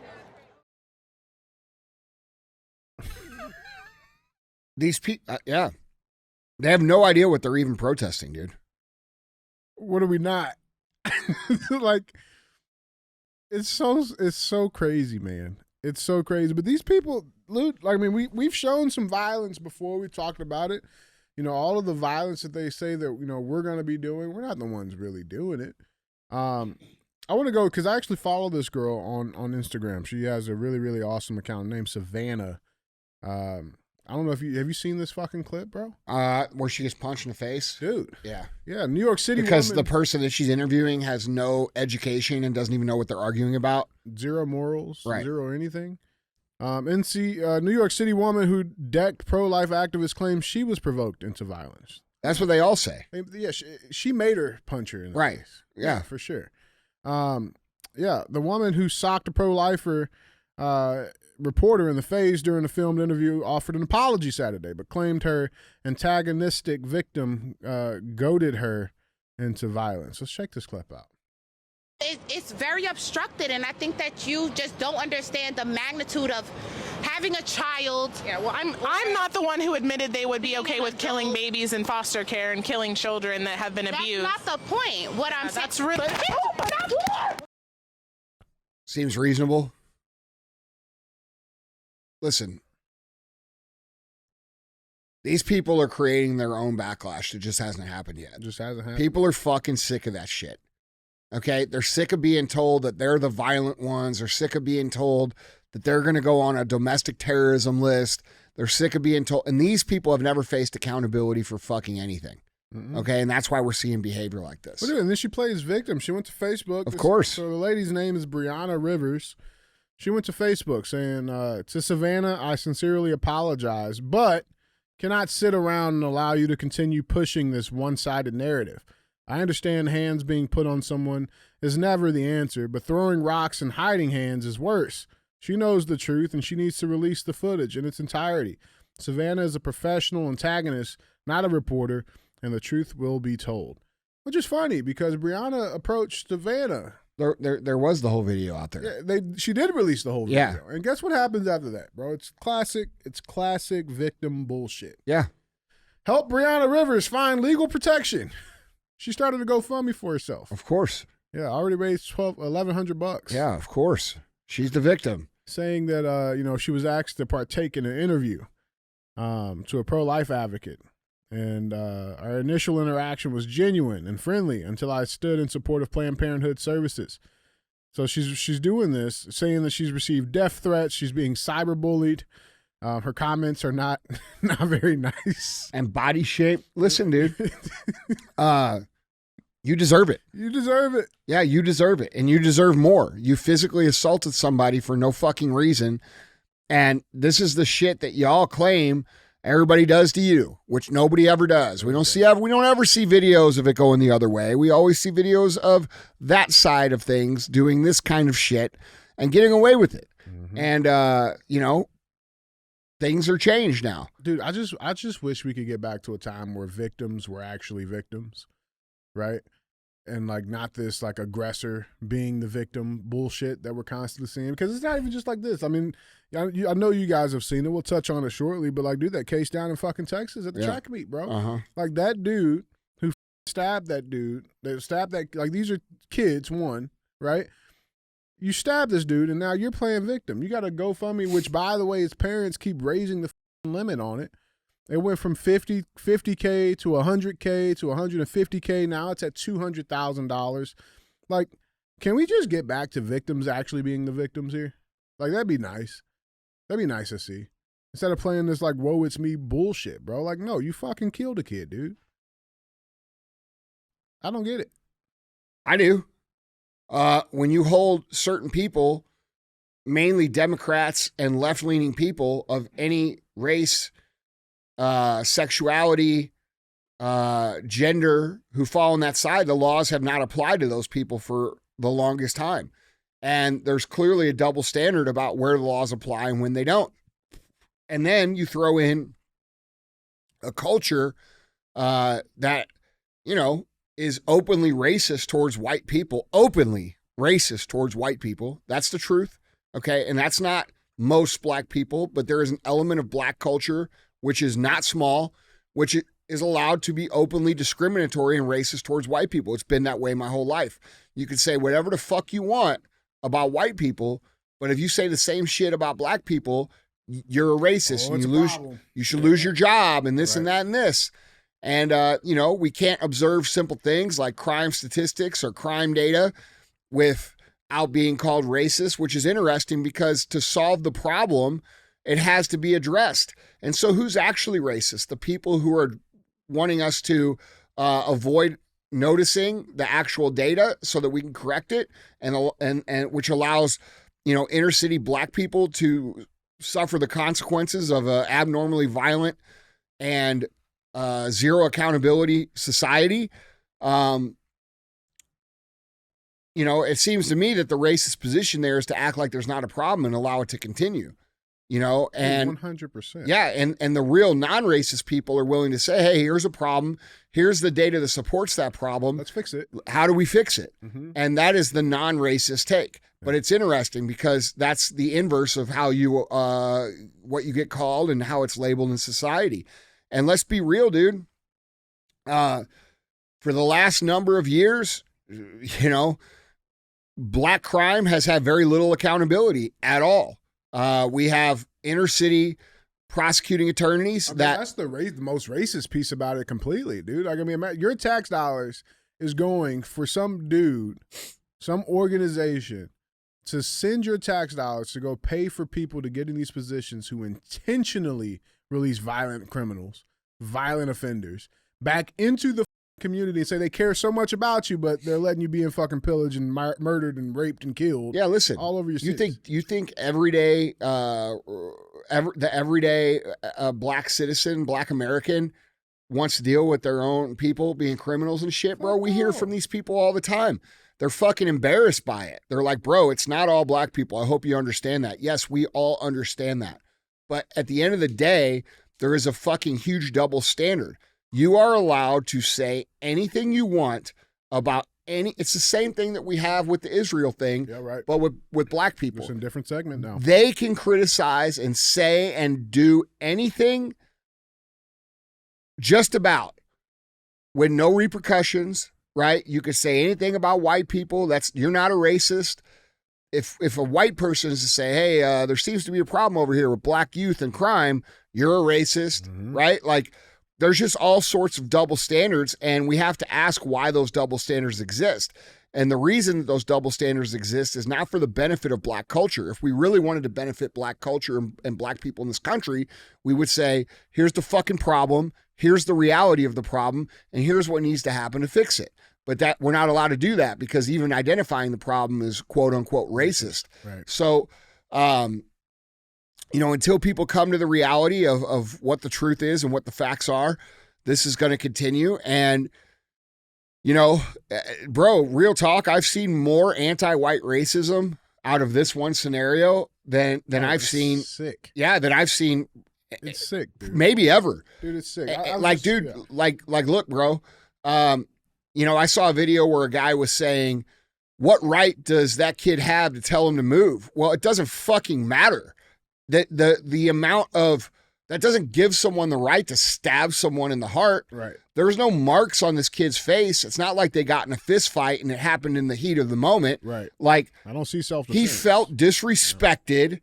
These people, yeah. They have no idea what they're even protesting, dude. What are we not? Like, it's so crazy, man. It's so crazy. But these people, we've shown some violence before. We talked about it. All of the violence that they say that, we're going to be doing, we're not the ones really doing it. I want to go, because I actually follow this girl on Instagram. She has a really, really awesome account named Savannah. I don't know if have you seen this fucking clip, bro? Where she gets punched in the face? Dude. Yeah. Yeah, New York City because woman, the person that she's interviewing has no education and doesn't even know what they're arguing about. Zero morals, right. Zero anything. New York City woman who decked pro-life activist claims she was provoked into violence. That's what they all say. Yeah, she made her punch her in the right. face. Yeah, for sure. The woman who socked a pro-lifer reporter in the face during the filmed interview offered an apology Saturday, but claimed her antagonistic victim goaded her into violence. Let's check this clip out. It's very obstructed, and I think that you just don't understand the magnitude of having a child. Yeah, well, I'm not the one who admitted they would be okay with killing babies in foster care and killing children that have been abused. That's not the point. What I'm saying. That's really. Seems reasonable. Listen, these people are creating their own backlash that just hasn't happened yet. It just hasn't happened. People are fucking sick of that shit. Okay? They're sick of being told that they're the violent ones. They're sick of being told that they're going to go on a domestic terrorism list. They're sick of being told. And these people have never faced accountability for fucking anything. Mm-mm. Okay? And that's why we're seeing behavior like this. And then she plays victim. She went to Facebook. Of course. So the lady's name is Brianna Rivers. She went to Facebook saying, to Savannah, I sincerely apologize, but cannot sit around and allow you to continue pushing this one-sided narrative. I understand hands being put on someone is never the answer, but throwing rocks and hiding hands is worse. She knows the truth, and she needs to release the footage in its entirety. Savannah is a professional antagonist, not a reporter, and the truth will be told. Which is funny, because Brianna approached Savannah. There was the whole video out there. Yeah, she did release the whole video. Yeah. And guess what happens after that, bro? It's classic victim bullshit. Yeah. Help Brianna Rivers find legal protection. She started a GoFundMe for herself. Of course. Yeah, already raised $1,100. Yeah, of course. She's the victim. Saying that she was asked to partake in an interview to a pro-life advocate. And our initial interaction was genuine and friendly until I stood in support of Planned Parenthood services. So she's doing this, saying that she's received death threats. She's being cyberbullied. Her comments are not very nice. And body shape. Listen, dude. You deserve it. You deserve it. Yeah, you deserve it. And you deserve more. You physically assaulted somebody for no fucking reason. And this is the shit that y'all claim everybody does to you, which nobody ever does. We don't ever see videos of it going the other way. We always see videos of that side of things doing this kind of shit and getting away with it. Mm-hmm. And things are changed now. Dude, I just wish we could get back to a time where victims were actually victims, right? And not this aggressor being the victim bullshit that we're constantly seeing, because it's not even just like this. I mean, I know you guys have seen it. We'll touch on it shortly, but dude, that case down in fucking Texas at the track meet, bro. Uh-huh. That dude who stabbed that dude, these are kids, one, right? You stabbed this dude, and now you're playing victim. You got a GoFundMe, which, by the way, his parents keep raising the limit on it. It went from $50K to $100K to $150K. Now it's at $200,000. Can we just get back to victims actually being the victims here? That'd be nice. That'd be nice to see. Instead of playing this like, whoa, it's me bullshit, bro. Like, no, you fucking killed a kid, dude. I don't get it. I do. When you hold certain people, mainly Democrats and left-leaning people of any race, sexuality, gender, who fall on that side, the laws have not applied to those people for the longest time. And there's clearly a double standard about where the laws apply and when they don't. And then you throw in a culture that, you know, is openly racist towards white people, openly racist towards white people. That's the truth. Okay. And that's not most black people, but there is an element of black culture, which is not small, which is allowed to be openly discriminatory and racist towards white people. It's been that way my whole life. You can say whatever the fuck you want about white people, but if you say the same shit about black people, you're a racist and you should lose your job and this and that and this. And, you know, we can't observe simple things like crime statistics or crime data without being called racist, which is interesting because to solve the problem, it has to be addressed. And so who's actually racist? The people who are wanting us to avoid noticing the actual data so that we can correct it, and which allows, you know, inner city black people to suffer the consequences of an abnormally violent and zero accountability society. You know, it seems to me that the racist position there is to act like there's not a problem and allow it to continue. You know, and 100%. Yeah, and the real non-racist people are willing to say, hey, here's a problem. Here's the data that supports that problem. Let's fix it. How do we fix it? Mm-hmm. And that is the non-racist take. But it's interesting because that's the inverse of how you what you get called and how it's labeled in society. And let's be real, dude. For the last number of years, you know, black crime has had very little accountability at all. We have inner city prosecuting attorneys that's the most racist piece about it completely, dude. Like, I mean, your tax dollars is going for some dude, some organization to send your tax dollars to go pay for people to get in these positions who intentionally release violent criminals, violent offenders back into the community and say they care so much about you, but they're letting you be in fucking pillage and murdered and raped and killed. Yeah, listen, all over your cities. You think everyday everyday black citizen, black American wants to deal with their own people being criminals and shit, bro? We hear from these people all the time. They're fucking embarrassed by it. They're like, bro, it's not all black people. I hope you understand that. Yes, we all understand that. But at the end of the day, there is a fucking huge double standard. You are allowed to say anything you want about it's the same thing that we have with the Israel thing, but with black people. It's a different segment now. They can criticize and say and do anything just about with no repercussions, right? You could say anything about white people. You're not a racist. If a white person is to say, hey, there seems to be a problem over here with black youth and crime, you're a racist, right? Like, there's just all sorts of double standards, and we have to ask why those double standards exist. And the reason that those double standards exist is not for the benefit of black culture. If we really wanted to benefit black culture and black people in this country, we would say, here's the fucking problem, here's the reality of the problem, and here's what needs to happen to fix it. But that we're not allowed to do that because even identifying the problem is quote unquote racist. Right. So, you know, until people come to the reality of what the truth is and what the facts are, this is going to continue. And, you know, bro, real talk, I've seen more anti-white racism out of this one scenario than I've seen. Sick. Yeah, than I've seen. It's sick, dude. Maybe ever. Dude, it's sick. Like, look, bro, you know, I saw a video where a guy was saying, what right does that kid have to tell him to move? Well, it doesn't fucking matter. The amount of that doesn't give someone the right to stab someone in the heart. Right. There's no marks on this kid's face. It's not like they got in a fist fight and it happened in the heat of the moment. Right. Like, I don't see self-defense. He felt disrespected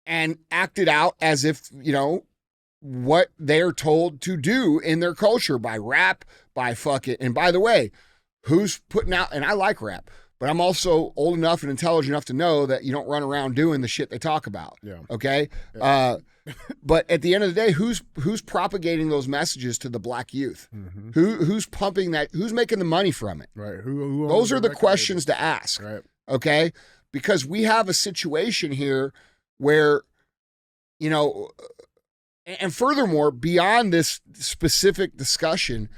and acted out as if, you know, what they're told to do in their culture by rap, by fucking. And by the way, who's putting out, and I like rap, but I'm also old enough and intelligent enough to know that you don't run around doing the shit they talk about. Yeah. Okay. Yeah. But at the end of the day, who's propagating those messages to the black youth? Who's pumping that? Who's making the money from it? Right. Who Those are the questions to ask. Right. Okay. Because we have a situation here where, you know, and furthermore, beyond this specific discussion,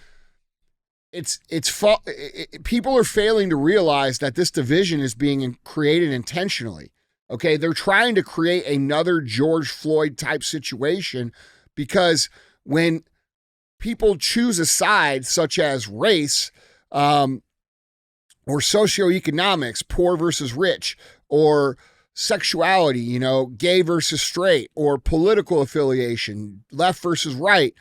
people are failing to realize that this division is being created intentionally. Okay, they're trying to create another George Floyd type situation because when people choose a side such as race or socioeconomics, poor versus rich, or sexuality, you know, gay versus straight, or political affiliation, left versus right,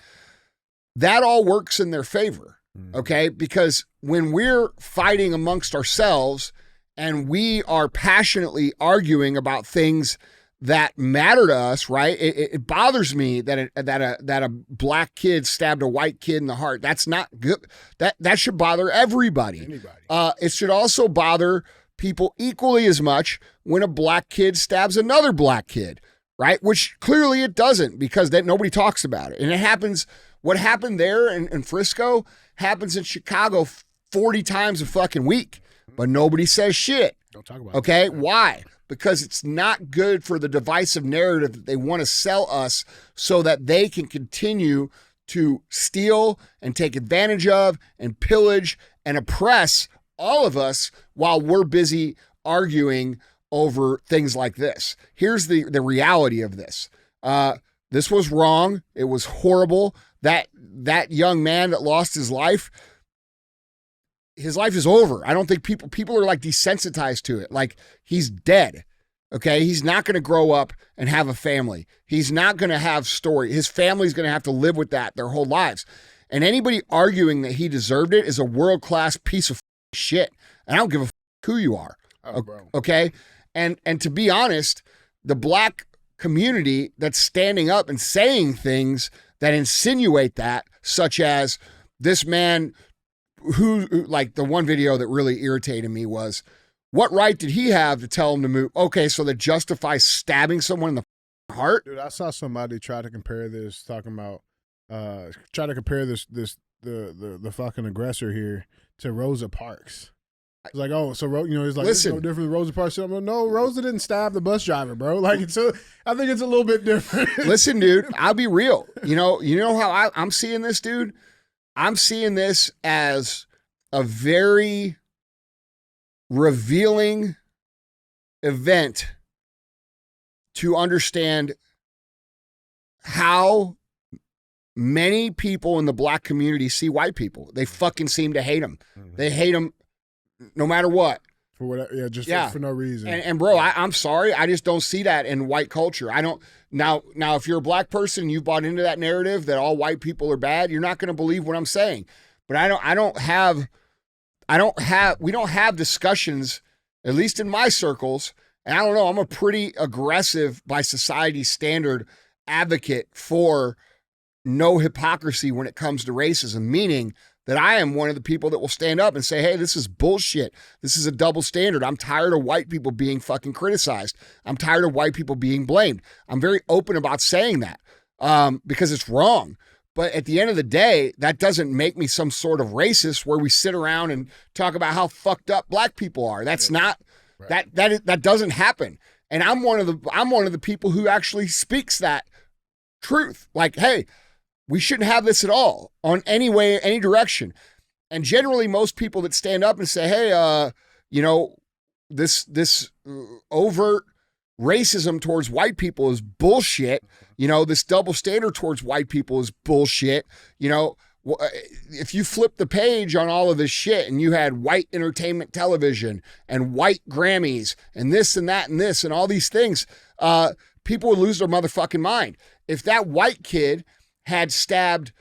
that all works in their favor. Okay, because when we're fighting amongst ourselves and we are passionately arguing about things that matter to us, right? It bothers me that a black kid stabbed a white kid in the heart. That's not good. That should bother everybody. It should also bother people equally as much when a black kid stabs another black kid, right? Which clearly it doesn't, because that nobody talks about it. And it happens. What happened there in Frisco happens in Chicago 40 times a fucking week. But nobody says shit. Don't talk about okay? Why? Because it's not good for the divisive narrative that they want to sell us so that they can continue to steal and take advantage of and pillage and oppress all of us while we're busy arguing over things like this. Here's the reality of this. This was wrong. It was horrible. That young man that lost his life is over. I don't think people are like desensitized to it. Like, he's dead. Okay. He's not going to grow up and have a family. He's not going to have story. His family's going to have to live with that their whole lives. And anybody arguing that he deserved it is a world-class piece of shit. And I don't give a who you are. Okay. And to be honest, the black community that's standing up and saying things that insinuate that, such as this man who, like the one video that really irritated me was, what right did he have to tell him to move? Okay, so that justifies stabbing someone in the heart? Dude, I saw somebody try to compare this, talking about, the fucking aggressor here to Rosa Parks. It's like, oh, so he's like, listen, it's no different than Rosa Parks. I'm like, no, Rosa didn't stab the bus driver, bro. Like, I think it's a little bit different. Listen, dude, I'll be real. You know how I'm seeing this, dude? I'm seeing this as a very revealing event to understand how many people in the black community see white people. They fucking seem to hate them. Mm-hmm. They hate them no matter what. For whatever, for no reason. And bro, I'm sorry, I just don't see that in white culture. I don't. Now, if you're a black person and you bought into that narrative that all white people are bad, you're not going to believe what I'm saying. But we don't have discussions, at least in my circles. And I don't know, I'm a pretty aggressive, by society's standard, advocate for no hypocrisy when it comes to racism, meaning that I am one of the people that will stand up and say, hey, this is bullshit. This is a double standard. I'm tired of white people being fucking criticized. I'm tired of white people being blamed. I'm very open about saying that because it's wrong. But at the end of the day, that doesn't make me some sort of racist where we sit around and talk about how fucked up black people are. That's not, right. That doesn't happen. And I'm one of the people who actually speaks that truth. Like, hey, we shouldn't have this at all on any way, any direction. And generally most people that stand up and say, hey, this overt racism towards white people is bullshit. This double standard towards white people is bullshit. If you flip the page on all of this shit and you had white entertainment television and white Grammys and this and that and this and all these things, people would lose their motherfucking mind. If that white kid had stabbed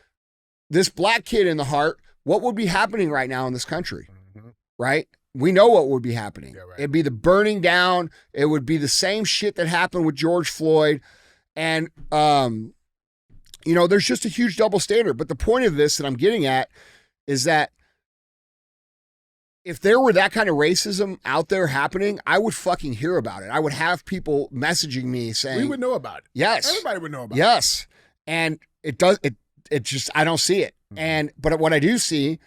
this black kid in the heart, what would be happening right now in this country? Mm-hmm. Right? We know what would be happening. Yeah, right. It'd be the burning down. It would be the same shit that happened with George Floyd. And, there's just a huge double standard. But the point of this that I'm getting at is that if there were that kind of racism out there happening, I would fucking hear about it. I would have people messaging me saying, we would know about it. Yes. Everybody would know about it. Yes. And it just, I don't see it. But what I do see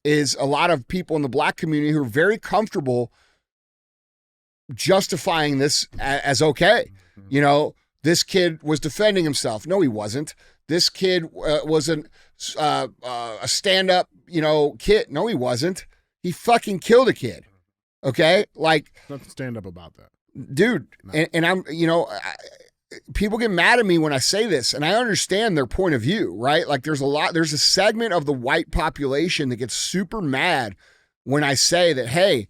is a lot of people in the black community who are very comfortable justifying this as okay. You know, this kid was defending himself. No, he wasn't. This kid wasn't a stand-up, kid. No, he wasn't. He fucking killed a kid. Okay? Like, nothing stand up about that. Dude, no. and I'm, people get mad at me when I say this, and I understand their point of view, right? Like there's a segment of the white population that gets super mad when I say that, hey,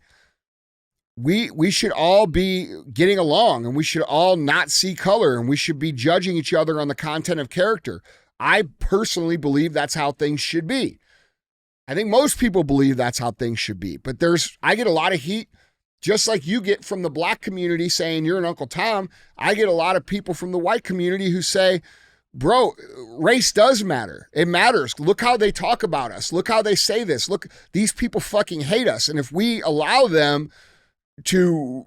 we should all be getting along and we should all not see color and we should be judging each other on the content of character. I personally believe that's how things should be. I think most people believe that's how things should be, but I get a lot of heat just like you get from the black community saying you're an Uncle Tom. I get a lot of people from the white community who say, bro, race does matter. It matters. Look how they talk about us. Look how they say this. Look, these people fucking hate us. And if we allow them to,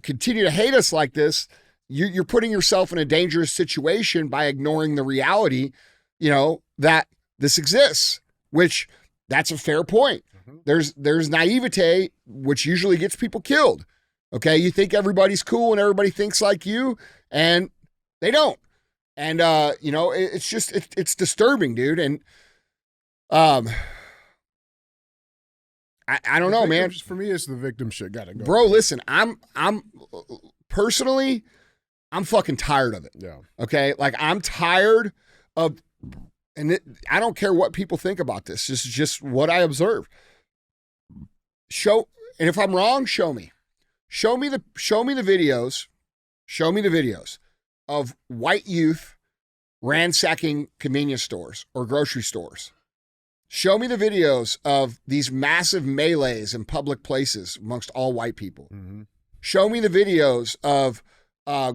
continue to hate us like this, you're putting yourself in a dangerous situation by ignoring the reality, that this exists, which that's a fair point. There's naivete, which usually gets people killed. Okay. You think everybody's cool and everybody thinks like you, and they don't. And, it's just, it's disturbing, dude. And, I don't know, man. For me, it's the victim shit. Gotta go. Bro, listen, I'm personally, I'm fucking tired of it. Yeah. Okay. Like I'm tired of, and I don't care what people think about this. This is just what I observe. And if I'm wrong, show me. Show me the videos. Show me the videos of white youth ransacking convenience stores or grocery stores. Show me the videos of these massive melees in public places amongst all white people. Mm-hmm. Show me the videos of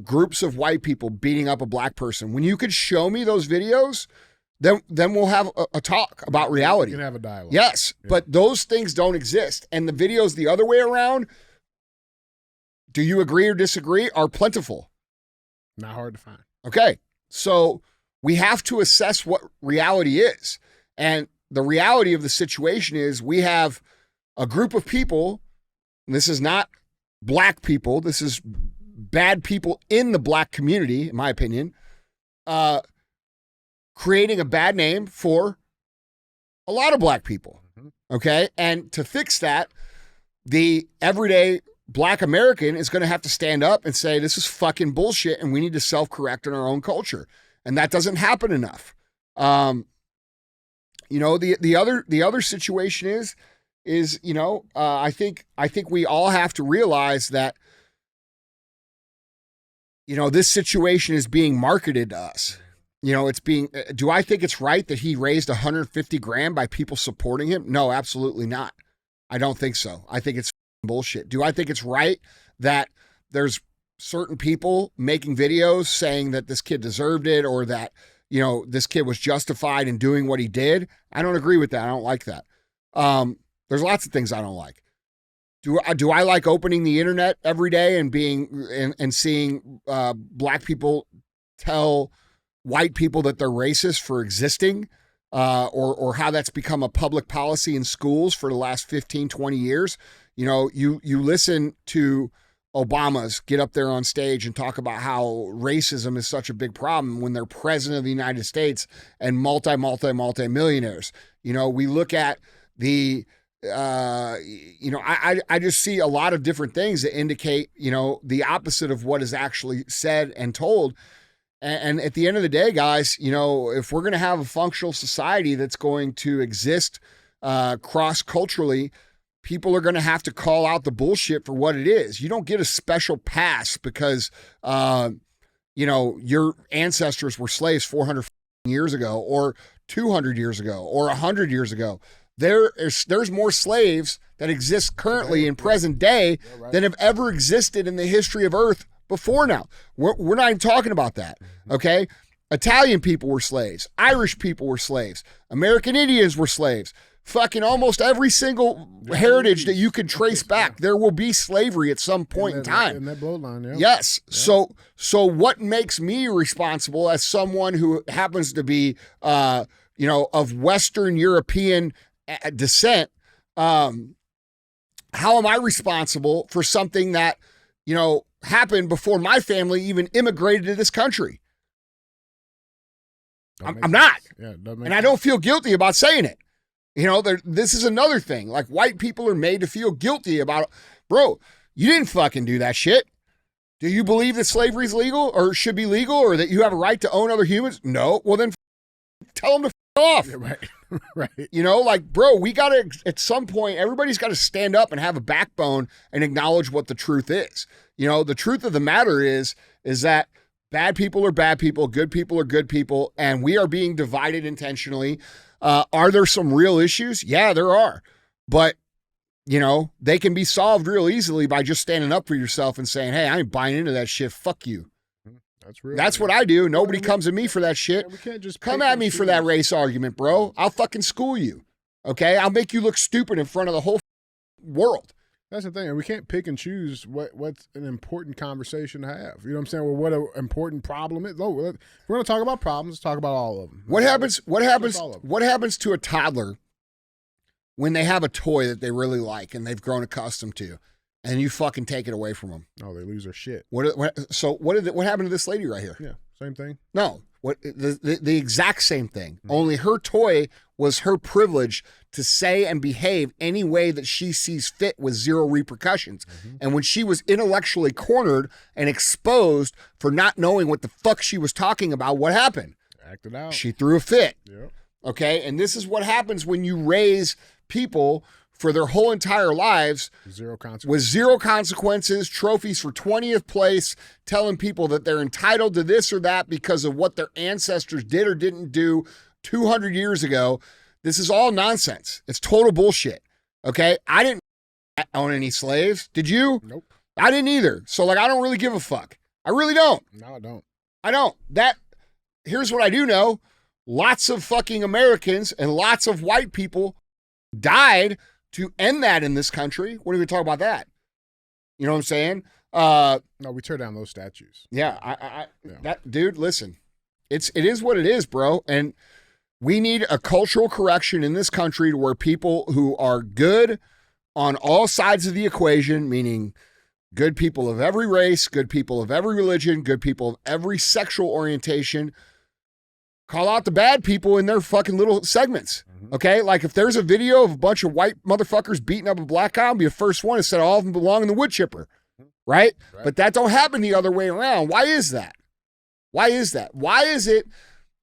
groups of white people beating up a black person. When you could show me those videos, then we'll have a talk about reality. You can have a dialogue. Yes, yeah. But those things don't exist. And the videos the other way around, do you agree or disagree, are plentiful. Not hard to find. Okay, so we have to assess what reality is. And the reality of the situation is we have a group of people, and this is not black people, this is bad people in the black community, in my opinion, creating a bad name for a lot of black people, okay? And to fix that, the everyday black American is going to have to stand up and say, this is fucking bullshit and we need to self-correct in our own culture. And that doesn't happen enough. The other situation is I think we all have to realize that, this situation is being marketed to us. Do I think it's right that he raised $150,000 by people supporting him? No, absolutely not. I don't think so. I think it's bullshit. Do I think it's right that there's certain people making videos saying that this kid deserved it or that, this kid was justified in doing what he did? I don't agree with that. I don't like that. There's lots of things I don't like. Do I like opening the internet every day and seeing black people tell white people that they're racist for existing, or how that's become a public policy in schools for the last 15, 20 years? You listen to Obama's get up there on stage and talk about how racism is such a big problem when they're president of the United States and multi-millionaires. We look at the, I just see a lot of different things that indicate, the opposite of what is actually said and told. And at the end of the day, guys, if we're going to have a functional society that's going to exist cross-culturally, people are going to have to call out the bullshit for what it is. You don't get a special pass because, your ancestors were slaves 400 years ago or 200 years ago or 100 years ago. There's more slaves that exist currently in present day than have ever existed in the history of Earth before now. We're not even talking about that, okay? Italian people were slaves. Irish people were slaves. American Indians were slaves. fucking almost every single heritage that you can trace back. There will be slavery at some point in time. In that bloodline, yeah. Yes. Yeah. So what makes me responsible as someone who happens to be, of Western European descent? How am I responsible for something that, happened before my family even immigrated to this country? I'm not. Yeah, and I don't feel guilty about saying it. This is another thing. Like, white people are made to feel guilty about, bro, you didn't fucking do that shit. Do you believe that slavery is legal or should be legal or that you have a right to own other humans? No. Well, then tell them to off. Yeah, right. Right. Bro, we got to, at some point, everybody's got to stand up and have a backbone and acknowledge what the truth is. The truth of the matter is that bad people are bad people, good people are good people, and we are being divided intentionally. Are there some real issues? Yeah, there are. But, they can be solved real easily by just standing up for yourself and saying, hey, I ain't buying into that shit. Fuck you. That's real. That's what I do. Nobody comes at me for that shit. Yeah, we can't just come at me for that race argument, bro. I'll fucking school you. Okay? I'll make you look stupid in front of the whole world. That's the thing. And we can't pick and choose what's an important conversation to have. You know what I'm saying? Well, what an important problem is. Oh, we're going to talk about problems. Let's talk about all of them. What happens to a toddler when they have a toy that they really like and they've grown accustomed to, and you fucking take it away from them? Oh, they lose their shit. What happened to this lady right here? Yeah, same thing. No, the exact same thing. Mm-hmm. Only her toy was her privilege to say and behave any way that she sees fit with zero repercussions. Mm-hmm. And when she was intellectually cornered and exposed for not knowing what the fuck she was talking about, what happened? Acted out. She threw a fit. Yep. Okay? And this is what happens when you raise people for their whole entire lives with zero consequences, trophies for 20th place, telling people that they're entitled to this or that because of what their ancestors did or didn't do 200 years ago. This is all nonsense. It's total bullshit. Okay? I didn't own any slaves. Did you? Nope. I didn't either. So, I don't really give a fuck. I really don't. No, I don't. I don't. Here's what I do know. Lots of fucking Americans and lots of white people died to end that in this country. What are we going to talk about that? You know what I'm saying? No, we tear down those statues. Yeah, dude, listen. It is what it is, bro. And we need a cultural correction in this country to where people who are good on all sides of the equation, meaning good people of every race, good people of every religion, good people of every sexual orientation, call out the bad people in their fucking little segments. Mm-hmm. Okay? Like, if there's a video of a bunch of white motherfuckers beating up a black guy, I'll be the first one to say all of them belong in the wood chipper. Right? But that don't happen the other way around. Why is that? Why is it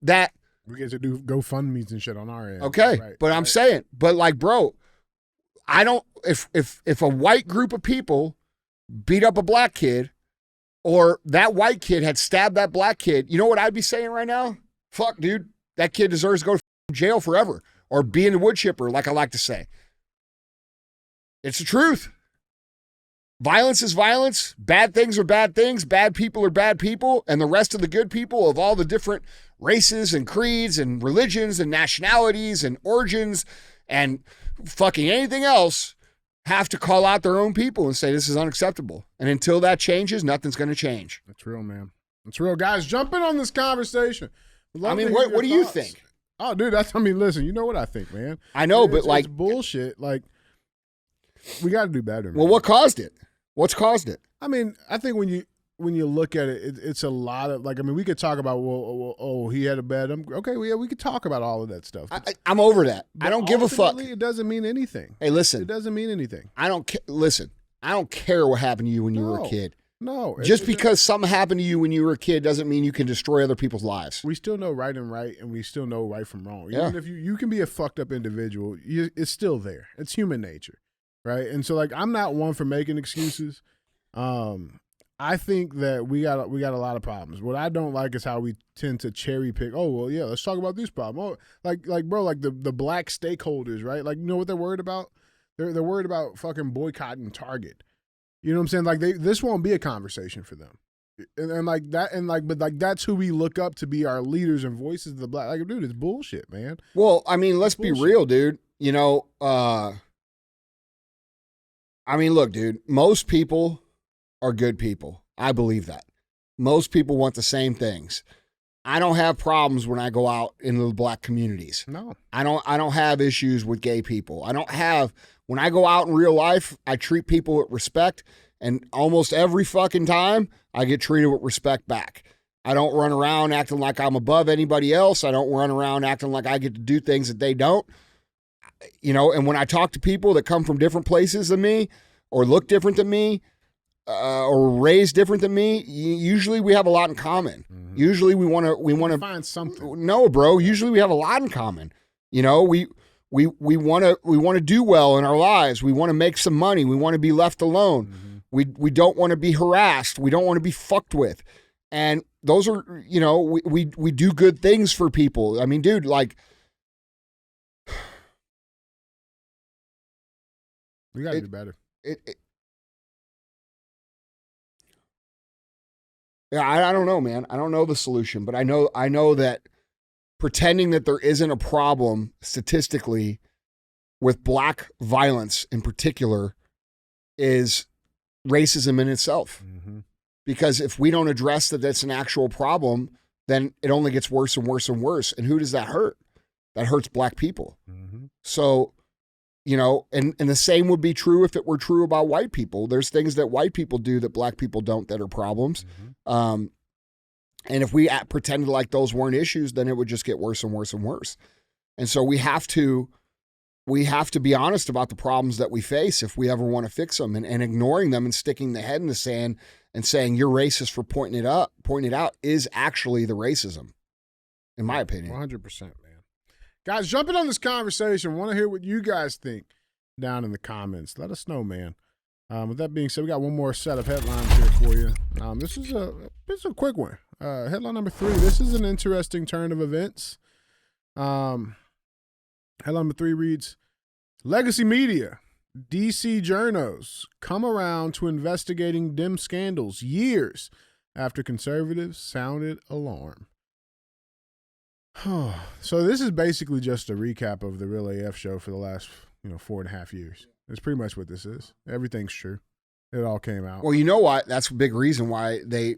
that we get to do GoFundMe's and shit on our end? Okay. Right, but I'm saying, bro, I don't, if a white group of people beat up a black kid or that white kid had stabbed that black kid, you know what I'd be saying right now? Fuck, dude, that kid deserves to go to jail forever or be in the wood chipper, like I like to say. It's the truth. Violence is violence. Bad things are bad things. Bad people are bad people. And the rest of the good people of all the different races and creeds and religions and nationalities and origins and fucking anything else have to call out their own people and say this is unacceptable. And until that changes, nothing's going to change. That's real, man. That's real. Guys, jump in on this conversation. I mean, what do you think? Oh, dude, listen, you know what I think, man. I know, but it's bullshit. Like, we got to do better, man. Well, what caused it? What's caused it? I mean, I think when you look at it, it's a lot of, like, I mean, we could talk about, he had a bad, okay, well, yeah, we could talk about all of that stuff. I'm over that. I don't give a fuck. It doesn't mean anything. Hey, listen. It doesn't mean anything. Listen, I don't care what happened to you when you were a kid. No. Just because something happened to you when you were a kid doesn't mean you can destroy other people's lives. We still know right and right, and we still know right from wrong. Yeah. Even if you can be a fucked up individual, it's still there. It's human nature, right? And so, like, I'm not one for making excuses. I think that we got a lot of problems. What I don't like is how we tend to cherry pick. Oh, well, yeah, let's talk about this problem. Oh, bro, the black stakeholders, right? Like, you know what they're worried about? They're worried about fucking boycotting Target. You know what I'm saying? Like, this won't be a conversation for them. But that's who we look up to be our leaders and voices of the black. Like, dude, it's bullshit, man. Well, I mean, let's be real, dude. You know, I mean, look, dude, most people are good people. I believe that. Most people want the same things. I don't have problems when I go out into the black communities. No. I don't have issues with gay people. When I go out in real life, I treat people with respect, and almost every fucking time I get treated with respect back. I don't run around acting like I'm above anybody else. I don't run around acting like I get to do things that they don't. You know, and when I talk to people that come from different places than me or look different than me or raised different than me, usually we have a lot in common. Mm-hmm. Usually we want to find something. No, bro. Usually we have a lot in common. You know, we want to do well in our lives. We want to make some money. We want to be left alone. Mm-hmm. We don't want to be harassed. We don't want to be fucked with. And those are, you know, we do good things for people. I mean, dude, like, we gotta do better. Yeah, I don't know, man. I don't know the solution, but I know that pretending that there isn't a problem statistically with black violence in particular is racism in itself. Mm-hmm. Because if we don't address that that's an actual problem, then it only gets worse and worse and worse. And who does that hurt? That hurts black people. Mm-hmm. So, you know, and the same would be true if it were true about white people. There's things that white people do that black people don't that are problems. Mm-hmm. And if we pretended like those weren't issues, then it would just get worse and worse and worse. And so we have to be honest about the problems that we face if we ever want to fix them, and ignoring them and sticking the head in the sand and saying you're racist for pointing it out is actually the racism, in my opinion. 100%, man. Guys, jumping on this conversation, want to hear what you guys think down in the comments. Let us know, man. With that being said, we got one more set of headlines here for you. This is a quick one. Headline number 3. This is an interesting turn of events. Headline number 3 reads, Legacy Media, DC journos come around to investigating dim scandals years after conservatives sounded alarm. So this is basically just a recap of the Real AF show for the last 4.5 years. That's pretty much what this is. Everything's true. It all came out. Well, you know what? That's a big reason why they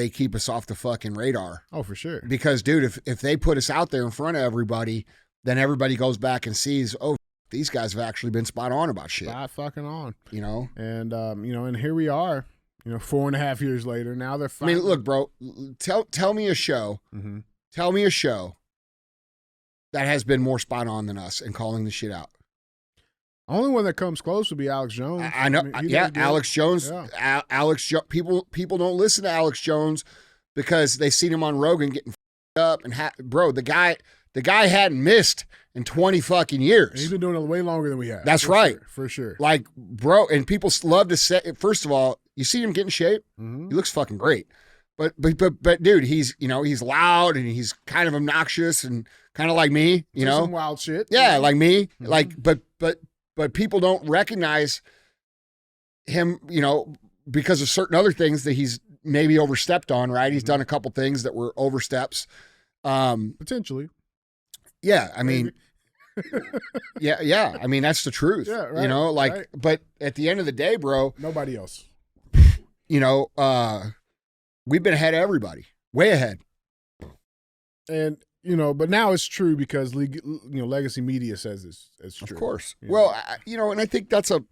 keep us off the fucking radar. Oh, for sure. Because, dude, if they put us out there in front of everybody, then everybody goes back and sees, oh, these guys have actually been spot on about shit. Spot fucking on. You know? And, and here we are, 4.5 years later. Now they're finally. I mean, look, bro, tell me a show. Mm-hmm. Tell me a show that has been more spot on than us and calling the shit out. Only one that comes close would be Alex Jones. I know. Alex Jones. Yeah. People don't listen to Alex Jones because they seen him on Rogan getting up and bro, the guy hadn't missed in 20 fucking years. And he's been doing it way longer than we have. That's right. For sure. Like, bro, and people love to say, first of all, you see him get in shape? Mm-hmm. He looks fucking great. But dude, he's loud and he's kind of obnoxious and kind of like me, some wild shit. Yeah, like me. Mm-hmm. Like, but people don't recognize him, because of certain other things that he's maybe overstepped on, right? He's done a couple things that were oversteps. Potentially. Yeah, I mean, yeah. I mean, that's the truth. Yeah, right, right. But at the end of the day, bro. Nobody else. We've been ahead of everybody. Way ahead. And, but now it's true because, Legacy Media says it's true. Of course. Well, and I think that's a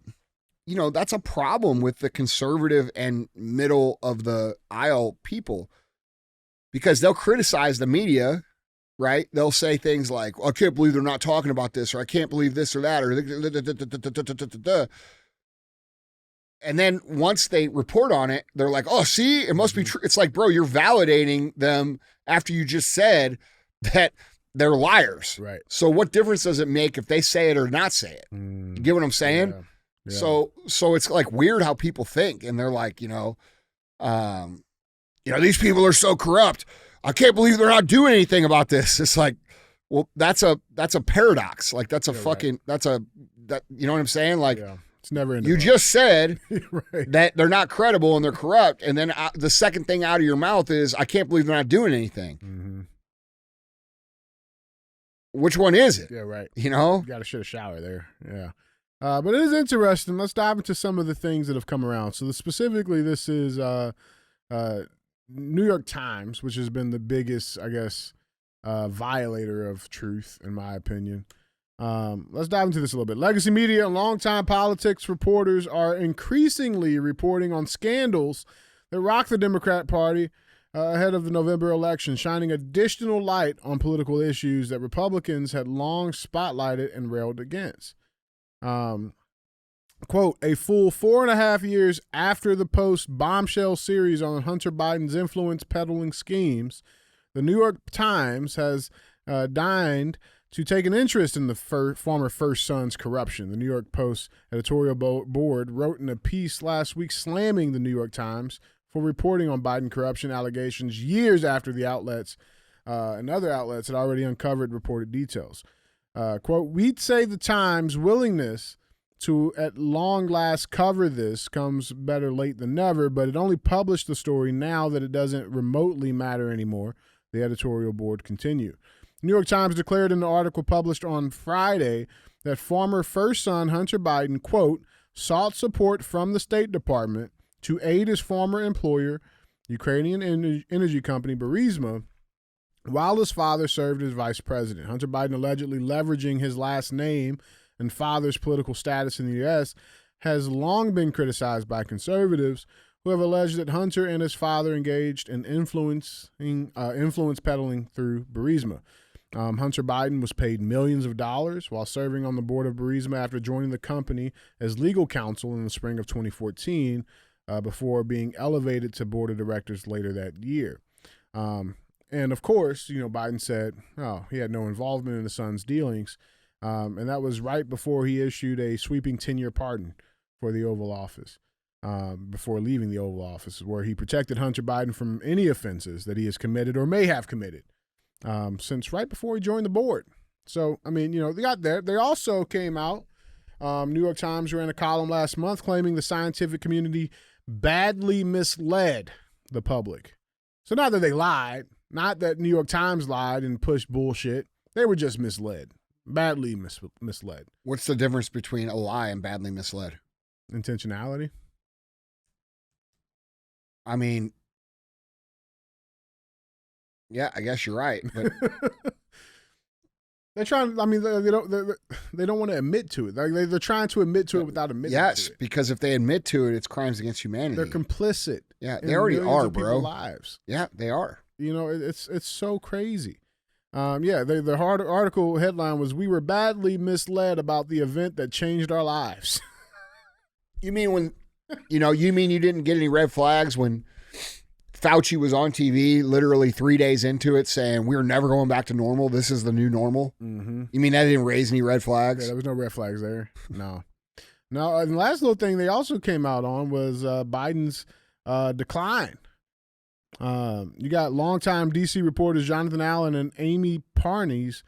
problem with the conservative and middle of the aisle people, because they'll criticize the media, right? They'll say things like, I can't believe they're not talking about this, or I can't believe this or that, or and then once they report on it, they're like, oh, see, it must be true. It's like, bro, you're validating them after you just said that they're liars. Right. So what difference does it make if they say it or not say it? You get what I'm saying? Yeah. So it's like weird how people think, and they're like, these people are so corrupt. I can't believe they're not doing anything about this. It's like, well, that's a paradox. Like that's a fucking, right. You know what I'm saying? Like, it's never in. You just said right. that they're not credible and they're corrupt, and then the second thing out of your mouth is, I can't believe they're not doing anything. Mm-hmm. which one is it? Yeah, right. You know? You got to shit a shower there. Yeah. But it is interesting. Let's dive into some of the things that have come around. So specifically, this is New York Times, which has been the biggest, I guess, violator of truth, in my opinion. Let's dive into this a little bit. Legacy media and longtime politics reporters are increasingly reporting on scandals that rock the Democrat Party ahead of the November election, shining additional light on political issues that Republicans had long spotlighted and railed against. Quote, a full 4.5 years after the Post bombshell series on Hunter Biden's influence peddling schemes, the New York Times has deigned to take an interest in the former First Son's corruption. The New York Post editorial board wrote in a piece last week slamming the New York Times for reporting on Biden corruption allegations years after the outlets and other outlets had already uncovered reported details. Quote, we'd say the Times' willingness to at long last cover this comes better late than never, but it only published the story now that it doesn't remotely matter anymore, the editorial board continued. The New York Times declared in an article published on Friday that former First Son Hunter Biden, quote, sought support from the State Department to aid his former employer, Ukrainian energy company Burisma, while his father served as vice president. Hunter Biden, allegedly leveraging his last name and father's political status in the U.S., has long been criticized by conservatives who have alleged that Hunter and his father engaged in influence peddling through Burisma. Hunter Biden was paid millions of dollars while serving on the board of Burisma after joining the company as legal counsel in the spring of 2014 before being elevated to board of directors later that year. And of course, Biden said, he had no involvement in the son's dealings. And that was right before he issued a sweeping 10-year pardon for the Oval Office, before leaving the Oval Office, where he protected Hunter Biden from any offenses that he has committed or may have committed since right before he joined the board. So, they got there. They also came out, New York Times ran a column last month claiming the scientific community badly misled the public. So not that they lied, not that New York Times lied and pushed bullshit. They were just misled. Badly misled. What's the difference between a lie and badly misled? Intentionality. I mean, yeah, I guess you're right. But they're trying. I mean, they don't want to admit to it. They're trying to admit to it without admitting to it. Yes, because if they admit to it, it's crimes against humanity. They're complicit. Yeah, they already are, bro. Lives. Yeah, they are. It's so crazy. The article headline was, "We were badly misled about the event that changed our lives." You mean when, you mean you didn't get any red flags when Fauci was on TV literally 3 days into it saying, we're never going back to normal. This is the new normal. Mm-hmm. You mean that didn't raise any red flags? Yeah, there was no red flags there. No. And the last little thing they also came out on was Biden's decline. You got longtime D.C. reporters Jonathan Allen and Amy Parney's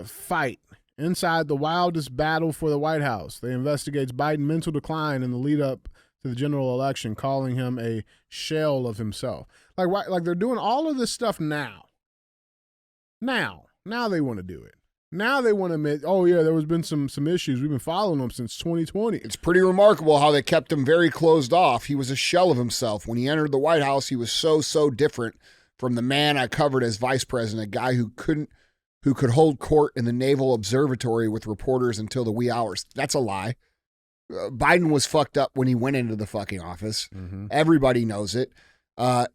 fight inside the wildest battle for the White House. They investigate Biden's mental decline in the lead up to the general election, calling him a shell of himself. Like they're doing all of this stuff now. Now they want to do it. Now they want to admit, there was been some issues. We've been following him since 2020. It's pretty remarkable how they kept him very closed off. He was a shell of himself. When he entered the White House, he was so different from the man I covered as vice president, a guy who could hold court in the Naval Observatory with reporters until the wee hours. That's a lie. Biden was fucked up when he went into the fucking office. Mm-hmm. Everybody knows it.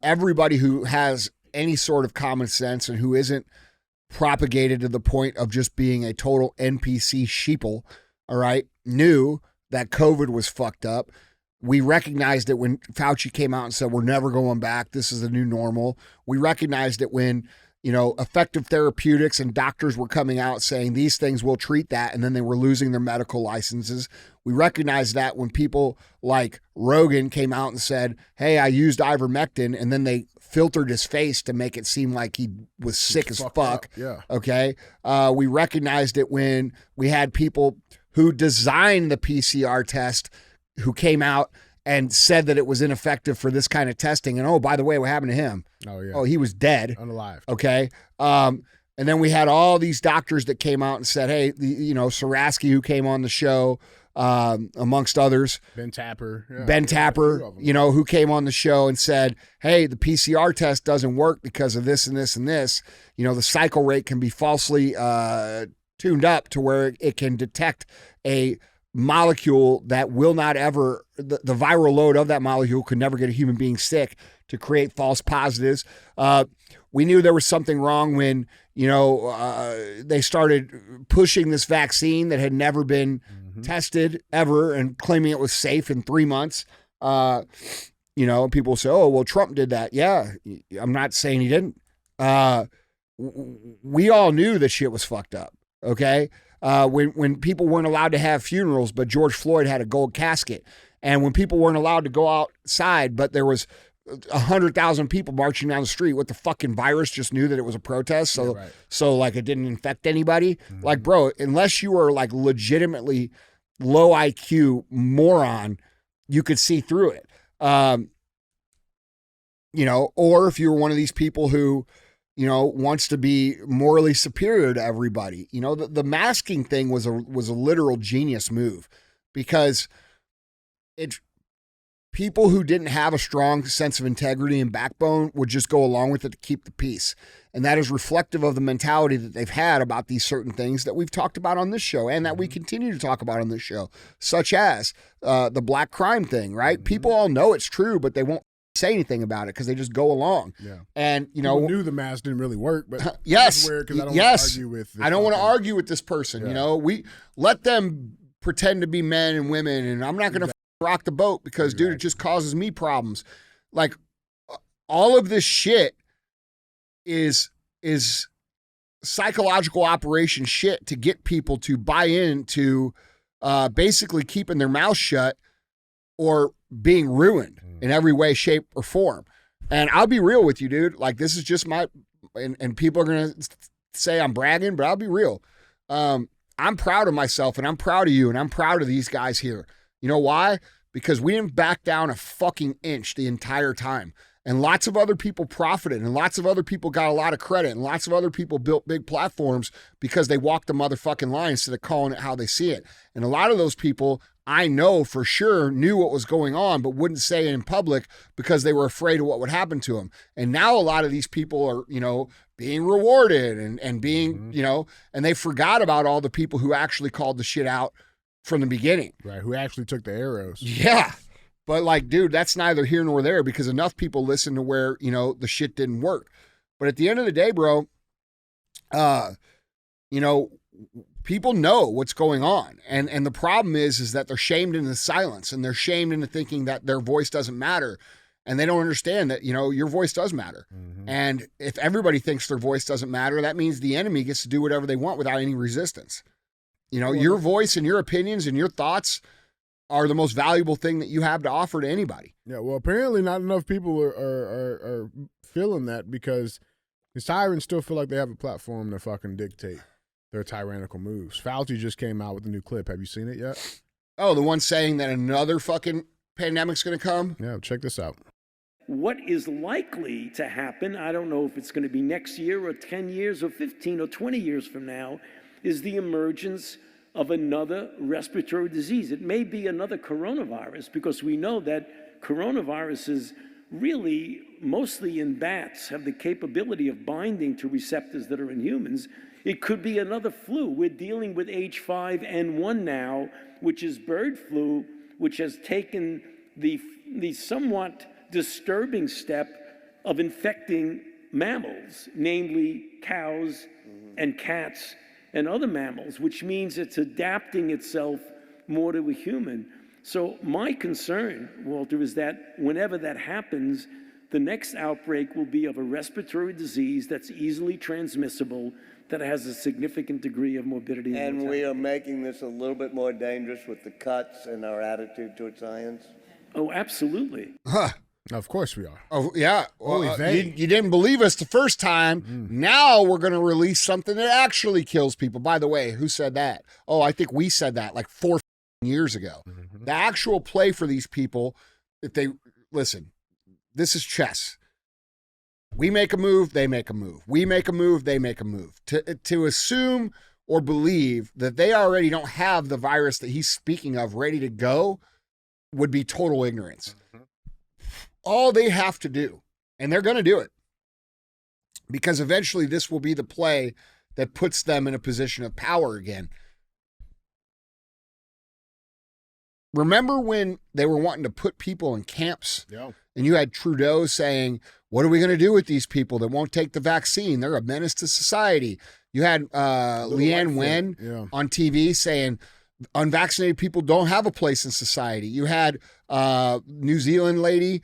Everybody who has any sort of common sense and who isn't propagated to the point of just being a total NPC sheeple, all right, knew that COVID was fucked up. We recognized it when Fauci came out and said, we're never going back. This is the new normal. We recognized it when, effective therapeutics and doctors were coming out saying these things will treat that, and then they were losing their medical licenses. We recognized that when people like Rogan came out and said, hey, I used ivermectin, and then they filtered his face to make it seem like he was sick as fuck. Yeah. Okay. We recognized it when we had people who designed the PCR test who came out and said that it was ineffective for this kind of testing. And, by the way, what happened to him? Oh, yeah. Oh, he was dead. Unalive. Okay. And then we had all these doctors that came out and said, hey, Saraski, who came on the show, amongst others. Ben Tapper, who came on the show and said, hey, the PCR test doesn't work because of this and this and this. The cycle rate can be falsely tuned up to where it can detect a molecule that will not ever, the viral load of that molecule could never get a human being sick to create false positives. We knew there was something wrong when, they started pushing this vaccine that had never been tested ever and claiming it was safe in 3 months. People say, oh, well, Trump did that. Yeah, I'm not saying he didn't. We all knew that shit was fucked up. Okay. When people weren't allowed to have funerals, but George Floyd had a gold casket, and when people weren't allowed to go outside, but there was 100,000 people marching down the street, what the fucking virus just knew that it was a protest. So, it didn't infect anybody. Like, bro, unless you were like legitimately low IQ moron, you could see through it. Or if you were one of these people who, wants to be morally superior to everybody. The masking thing was a literal genius move, because people who didn't have a strong sense of integrity and backbone would just go along with it to keep the peace. And that is reflective of the mentality that they've had about these certain things that we've talked about on this show and that we continue to talk about on this show, such as the black crime thing, right? People all know it's true, but they won't say anything about it because they just go along. Yeah. And, People knew the mask didn't really work, but yes. I don't want to argue with this. I don't want to argue with this person. We let them pretend to be men and women, and I'm not going to rock the boat because, dude, it just causes me problems. Like, all of this shit is psychological operation shit to get people to buy into basically keeping their mouth shut or being ruined in every way, shape, or form. And I'll be real with you, dude. Like, this is just and people are going to say I'm bragging, but I'll be real. I'm proud of myself, and I'm proud of you, and I'm proud of these guys here. You know why? Because we didn't back down a fucking inch the entire time. And lots of other people profited, and lots of other people got a lot of credit, and lots of other people built big platforms because they walked the motherfucking line instead of calling it how they see it. And a lot of those people, I know for sure, knew what was going on, but wouldn't say it in public because they were afraid of what would happen to them. And now a lot of these people are, being rewarded and being, and they forgot about all the people who actually called the shit out from the beginning. Right, who actually took the arrows. Yeah. But like, dude, that's neither here nor there because enough people listen to where, the shit didn't work. But at the end of the day, bro, people know what's going on. And the problem is that they're shamed into silence, and they're shamed into thinking that their voice doesn't matter. And they don't understand that, your voice does matter. And if everybody thinks their voice doesn't matter, that means the enemy gets to do whatever they want without any resistance. Your voice and your opinions and your thoughts are the most valuable thing that you have to offer to anybody. Yeah, well, apparently not enough people are feeling that because the tyrants still feel like they have a platform to fucking dictate their tyrannical moves. Fauci just came out with a new clip. Have you seen it yet? Oh, the one saying that another fucking pandemic's going to come? Yeah, check this out. What is likely to happen, I don't know if it's going to be next year or 10 years or 15 or 20 years from now, is the emergence of another respiratory disease. It may be another coronavirus because we know that coronaviruses really, mostly in bats, have the capability of binding to receptors that are in humans. It could be another flu. We're dealing with H5N1 now, which is bird flu, which has taken the somewhat disturbing step of infecting mammals, namely cows and cats and other mammals, which means it's adapting itself more to a human. So my concern, Walter, is that whenever that happens, the next outbreak will be of a respiratory disease that's easily transmissible, that has a significant degree of morbidity. And we are making this a little bit more dangerous with the cuts and our attitude toward science? Oh, absolutely. Huh. Of course we are. Oh, yeah. Well, you didn't believe us the first time. Now we're going to release something that actually kills people. By the way, who said that? Oh, I think we said that like 4 years ago. The actual play for these people, if they listen, this is chess. We make a move, they make a move. We make a move, they make a move. To assume or believe that they already don't have the virus that he's speaking of ready to go would be total ignorance. All they have to do, and they're going to do it, because eventually this will be the play that puts them in a position of power again. Remember when they were wanting to put people in camps? Yeah. And you had Trudeau saying, what are we going to do with these people that won't take the vaccine? They're a menace to society. You had Leanne Wen on TV saying unvaccinated people don't have a place in society. You had New Zealand lady.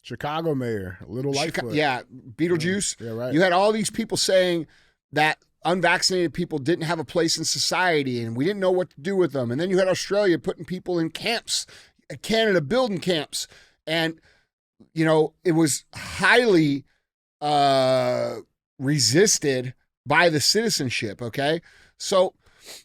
Chicago mayor, Little Lightfoot. Beetlejuice. Yeah, right. You had all these people saying that unvaccinated people didn't have a place in society and we didn't know what to do with them. And then you had Australia putting people in camps, Canada building camps. And, you know, it was highly resisted by the citizenship, okay? So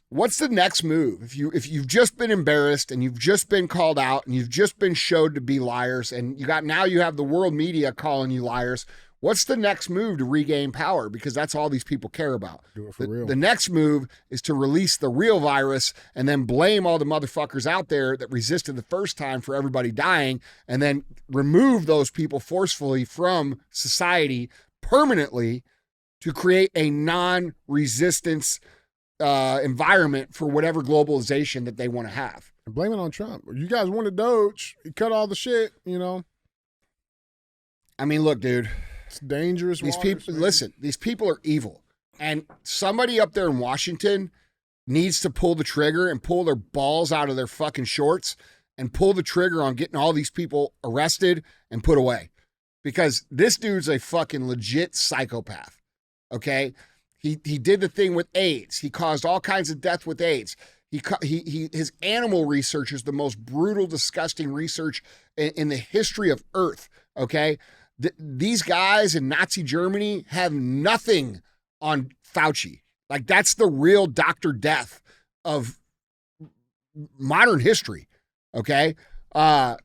what's the next move? If you've just been embarrassed and you've just been called out and you've just been showed to be liars and now you have the world media calling you liars, what's the next move to regain power? Because that's all these people care about. Do it for real. The next move is to release the real virus and then blame all the motherfuckers out there that resisted the first time for everybody dying, and then remove those people forcefully from society permanently to create a non-resistance environment for whatever globalization that they want to have. And blame it on Trump. You guys wanted Doge. He cut all the shit, you know. I mean, look, dude. It's dangerous. These people, listen, these people are evil. And somebody up there in Washington needs to pull the trigger and pull their balls out of their fucking shorts and pull the trigger on getting all these people arrested and put away. Because this dude's a fucking legit psychopath. Okay? He did the thing with AIDS. He caused all kinds of death with AIDS. His animal research is the most brutal, disgusting research in the history of Earth. Okay? These guys in Nazi Germany have nothing on Fauci. Like, that's the real Dr. Death of modern history. Okay? And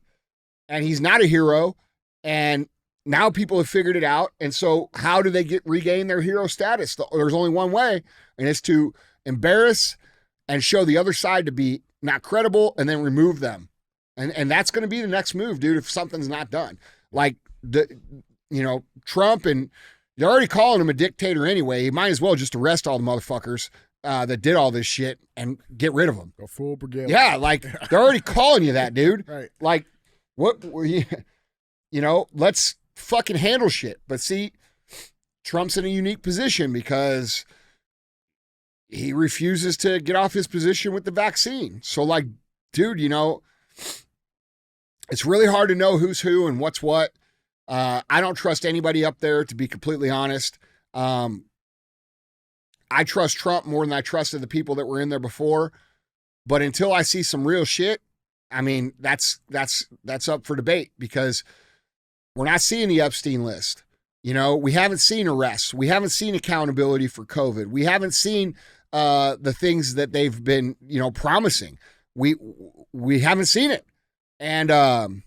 he's not a hero. And now people have figured it out. And so how do they regain their hero status? There's only one way, and it's to embarrass and show the other side to be not credible and then remove them. And that's going to be the next move, dude, if something's not done. Like, Trump, and they're already calling him a dictator anyway. You might as well just arrest all the motherfuckers that did all this shit and get rid of them. Go full brigade. Yeah, like, they're already calling you that, dude. Right. Like, what were you, let's fucking handle shit. But see, Trump's in a unique position because he refuses to get off his position with the vaccine. So, like, dude, it's really hard to know who's who and what's what. I don't trust anybody up there, to be completely honest. I trust Trump more than I trusted the people that were in there before. But until I see some real shit, I mean, that's up for debate, because we're not seeing the Epstein list. We haven't seen arrests. We haven't seen accountability for COVID. We haven't seen the things that they've been, promising. We haven't seen it. And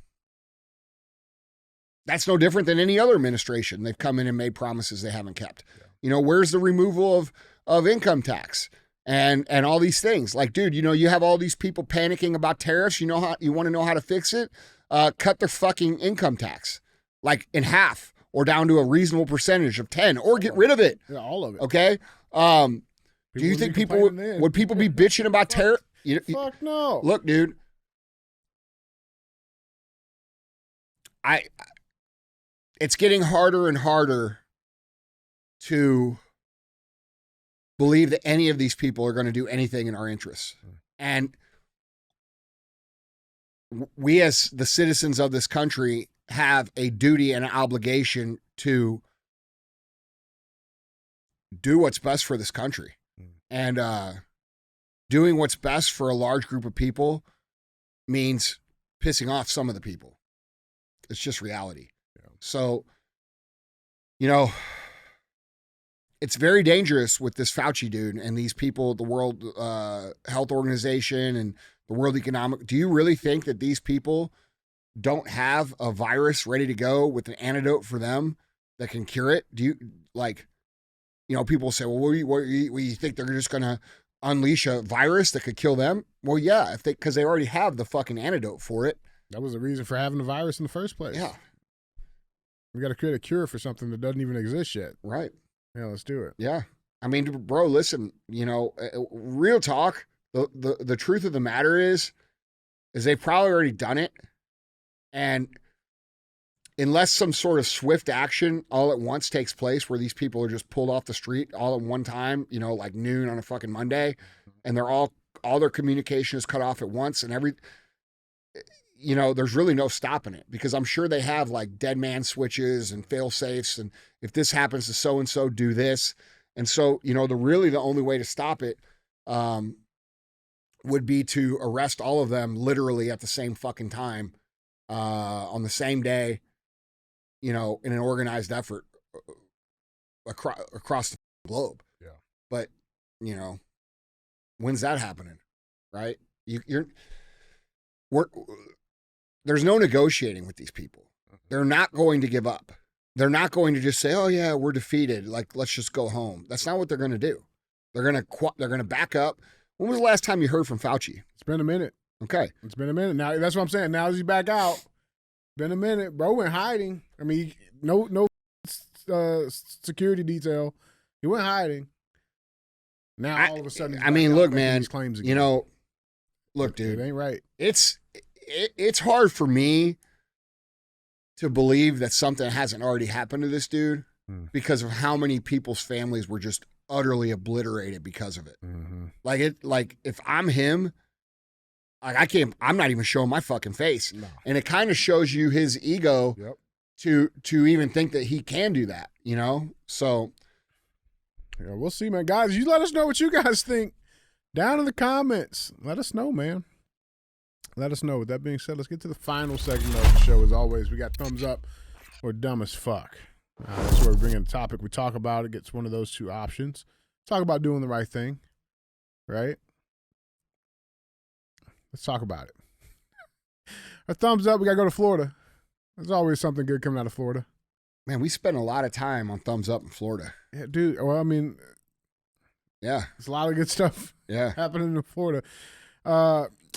that's no different than any other administration. They've come in and made promises they haven't kept. Yeah. Where's the removal of income tax and all these things? Like, dude, you have all these people panicking about tariffs. You want to know how to fix it? Cut their fucking income tax, like, in half or down to a reasonable percentage of 10, or get rid of it. Yeah, all of it. Okay. Do you think would people be bitching about tariff? Fuck no. Look, dude. It's getting harder and harder to believe that any of these people are going to do anything in our interests. And we, as the citizens of this country, have a duty and an obligation to do what's best for this country. And doing what's best for a large group of people means pissing off some of the people. It's just reality. So, it's very dangerous with this Fauci dude and these people, the World Health Organization and the World Economic. Do you really think that these people don't have a virus ready to go with an antidote for them that can cure it? Do you like, people say, well, what do you think they're just going to unleash a virus that could kill them? Well, yeah, because they already have the fucking antidote for it. That was the reason for having the virus in the first place. Yeah. We got to create a cure for something that doesn't even exist yet. Right. Yeah, let's do it. Yeah. I mean, bro, listen, real talk, the truth of the matter is they've probably already done it. And unless some sort of swift action all at once takes place where these people are just pulled off the street all at one time, like noon on a fucking Monday, and they're all their communication is cut off at once and there's really no stopping it, because I'm sure they have like dead man switches and fail safes. And if this happens to so-and-so, do this. And so, the only way to stop it would be to arrest all of them literally at the same fucking time, on the same day, in an organized effort across the globe. Yeah. But, when's that happening? Right? There's no negotiating with these people. They're not going to give up. They're not going to just say, oh yeah, we're defeated. Like, let's just go home. That's not what they're going to do. They're going to back up. When was the last time you heard from Fauci? It's been a minute. Okay. It's been a minute. Now, that's what I'm saying. Now he's back out. Been a minute. Bro went hiding. I mean, no security detail. He went hiding. Now, all of a sudden, look, man, these claims again. Look, dude. It ain't right. It's hard for me to believe that something hasn't already happened to this dude because of how many people's families were just utterly obliterated because of it. Mm-hmm. Like if I'm him, like I'm not even showing my fucking face. No. And it kind of shows you his ego to even think that he can do that, So yeah, we'll see, man. Guys, you let us know what you guys think down in the comments. Let us know, man. Let us know. With that being said, let's get to the final segment of the show. As always, we got thumbs up or dumb as fuck. That's where we bring in a topic. We talk about it. Gets one of those two options. Talk about doing the right thing, right? Let's talk about it. Our thumbs up. We got to go to Florida. There's always something good coming out of Florida. Man, we spend a lot of time on thumbs up in Florida. Yeah, dude. Well, I mean, yeah, there's a lot of good stuff happening in Florida.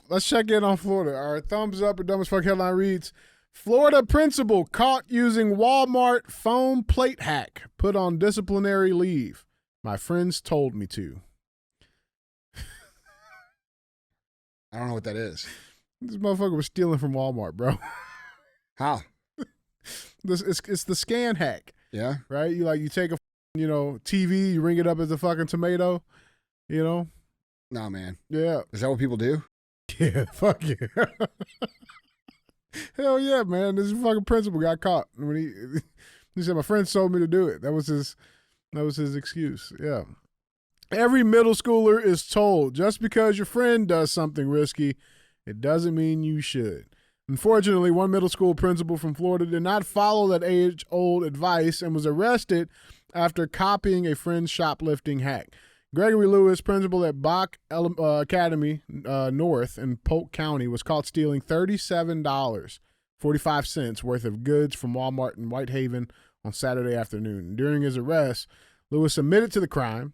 Let's check in on Florida. Our thumbs up or dumb as fuck headline reads, Florida principal caught using Walmart foam plate hack, put on disciplinary leave. My friends told me to. I don't know what that is. This motherfucker was stealing from Walmart, bro. How? It's the scan hack. Yeah. Right? You take a TV, you ring it up as a fucking tomato, Nah, man. Yeah. Is that what people do? Yeah, fuck yeah. Hell yeah, man. This fucking principal got caught when he said my friends told me to do it. That was his excuse. Yeah. Every middle schooler is told just because your friend does something risky, it doesn't mean you should. Unfortunately, one middle school principal from Florida did not follow that age-old advice and was arrested after copying a friend's shoplifting hack. Gregory Lewis, principal at Bach Academy North in Polk County, was caught stealing $37.45 worth of goods from Walmart in Whitehaven on Saturday afternoon. During his arrest, Lewis admitted to the crime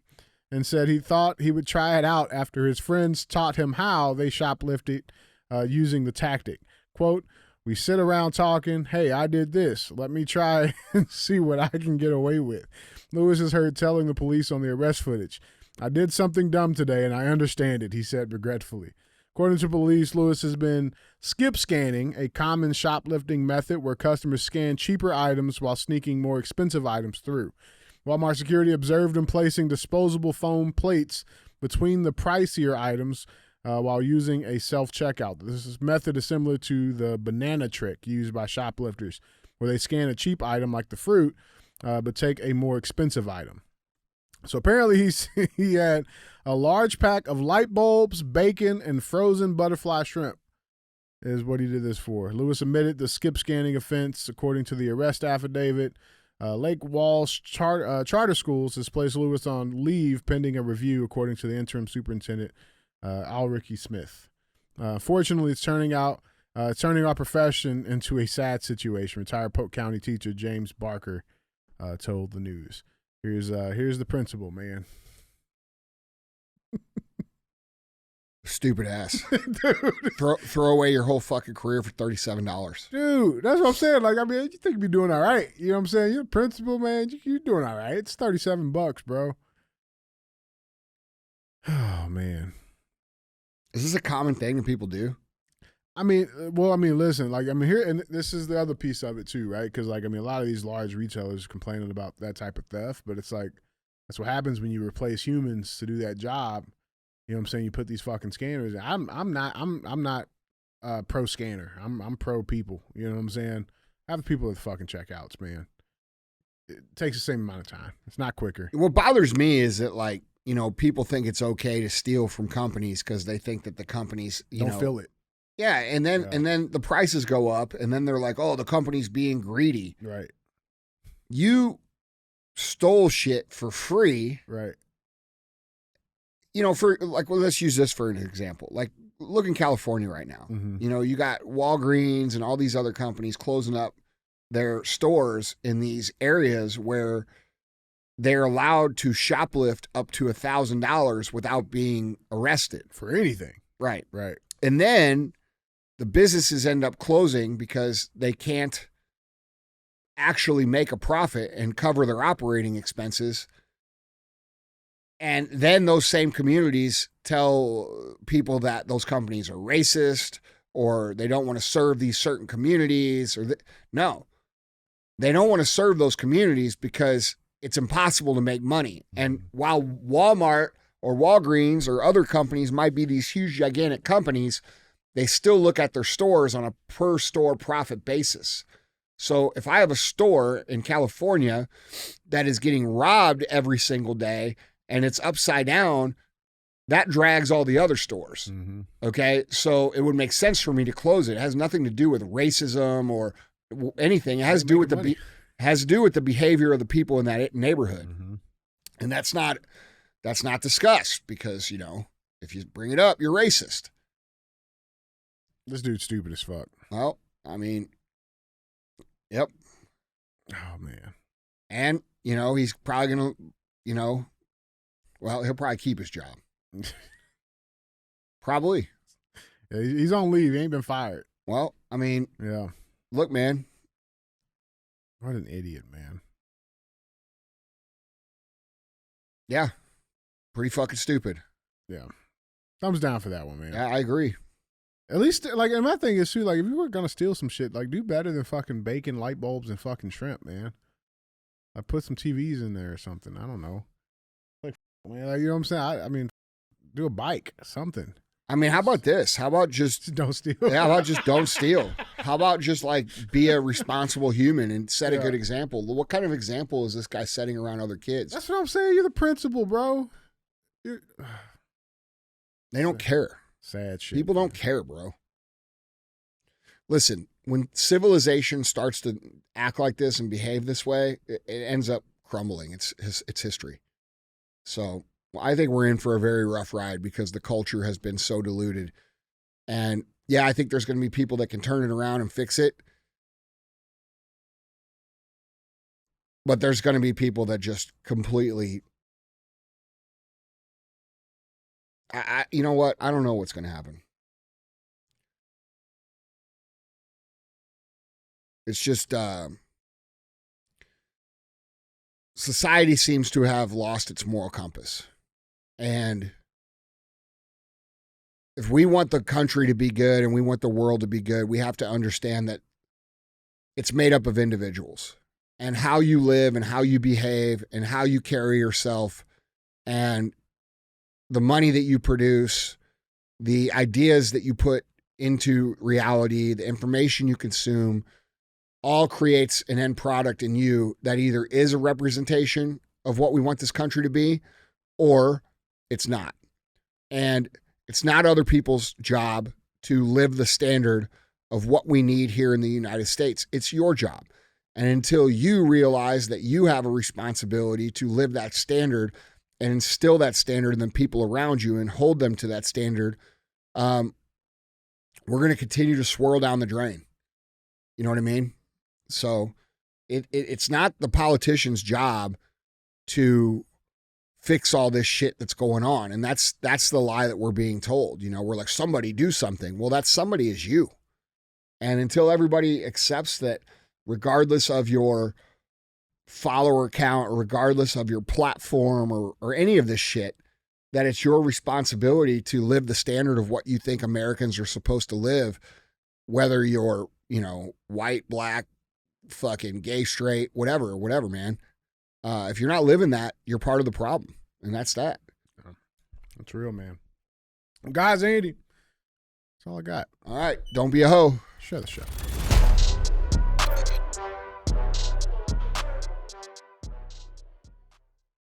and said he thought he would try it out after his friends taught him how they shoplifted using the tactic. Quote, we sit around talking, hey, I did this. Let me try and see what I can get away with. Lewis is heard telling the police on the arrest footage, I did something dumb today and I understand it, he said regretfully. According to police, Lewis has been skip scanning, a common shoplifting method where customers scan cheaper items while sneaking more expensive items through. Walmart security observed him placing disposable foam plates between the pricier items while using a self-checkout. This method is similar to the banana trick used by shoplifters, where they scan a cheap item like the fruit, but take a more expensive item. So apparently he had a large pack of light bulbs, bacon, and frozen butterfly shrimp is what he did this for. Lewis admitted the skip scanning offense, according to the arrest affidavit. Lake Walsh Charter Schools has placed Lewis on leave pending a review, according to the interim superintendent, Alricky Smith. Fortunately, it's turning our profession into a sad situation. Retired Polk County teacher James Barker told the news. Here's the principal, man. Stupid ass. Dude. Throw away your whole fucking career for $37. Dude, that's what I'm saying. Like, I mean, you think you'd be doing all right. You know what I'm saying? You're a principal, man. You're doing all right. It's $37, bro. Oh, man. Is this a common thing that people do? I mean, listen, like, I mean, here, and this is the other piece of it too, right? Because, like, I mean, a lot of these large retailers complaining about that type of theft, but it's like, that's what happens when you replace humans to do that job. You know what I'm saying? You put these fucking scanners in. I'm not pro scanner. I'm pro people. You know what I'm saying? Have the people at the fucking checkouts, man. It takes the same amount of time. It's not quicker. What bothers me is that, like, you know, people think it's okay to steal from companies because they think that the companies don't feel it. Yeah, and then the prices go up, and then they're like, "Oh, the company's being greedy." Right. You stole shit for free. Right. You know, for like, well, let's use this for an example. Like, look in California right now. Mm-hmm. You know, you got Walgreens and all these other companies closing up their stores in these areas where they're allowed to shoplift up to $1,000 without being arrested for anything. Right. Right. And then the businesses end up closing because they can't actually make a profit and cover their operating expenses. And then those same communities tell people that those companies are racist or they don't want to serve these certain communities. No, they don't want to serve those communities because it's impossible to make money. And while Walmart or Walgreens or other companies might be these huge, gigantic companies, they still look at their stores on a per store profit basis. So if I have a store in California that is getting robbed every single day and it's upside down, that drags all the other stores. Mm-hmm. Okay. So it would make sense for me to close it. It has nothing to do with racism or anything. It has to do with the behavior of the people in that neighborhood. Mm-hmm. And that's not discussed because, you know, if you bring it up, you're racist. This dude's stupid as fuck. Well, I mean, yep. Oh, man. And, you know, he's probably going to, you know, well, he'll probably keep his job. Probably. Yeah, he's on leave. He ain't been fired. Well, I mean, yeah. Look, man. What an idiot, man. Yeah. Pretty fucking stupid. Yeah. Thumbs down for that one, man. Yeah, I agree. At least, like, and my thing is, too, like, if you were going to steal some shit, like, do better than fucking bacon, light bulbs, and fucking shrimp, man. Like, put some TVs in there or something. I don't know. Like, man, like, you know what I'm saying? I mean, do a bike, something. I mean, how about this? How about just don't steal? Yeah, how about just don't steal? How about just, like, be a responsible human and set a good example? What kind of example is this guy setting around other kids? That's what I'm saying. You're the principal, bro. They don't care. Sad shit. People don't care, bro. Listen, when civilization starts to act like this and behave this way, it ends up crumbling. It's history. So I think we're in for a very rough ride because the culture has been so diluted. And yeah, I think there's going to be people that can turn it around and fix it. But there's going to be people that just completely... you know what? I don't know what's going to happen. It's just society seems to have lost its moral compass. And if we want the country to be good and we want the world to be good, we have to understand that it's made up of individuals and how you live and how you behave and how you carry yourself and the money that you produce, the ideas that you put into reality, the information you consume, all creates an end product in you that either is a representation of what we want this country to be or it's not. And it's not other people's job to live the standard of what we need here in the United States. It's your job. And until you realize that you have a responsibility to live that standard and instill that standard in the people around you and hold them to that standard, we're going to continue to swirl down the drain. You know what I mean? So It's not the politician's job to fix all this shit that's going on. And that's the lie that we're being told. You know, we're like, somebody do something. Well, that somebody is you. And until everybody accepts that, regardless of your follower count or regardless of your platform or any of this shit, that it's your responsibility to live the standard of what you think Americans are supposed to live, whether you're, you know, white, black, fucking gay, straight, whatever, man. If you're not living that, you're part of the problem. And that's that. That's real, man. Guys, Andy. That's all I got. All right. Don't be a hoe. Shut the shop.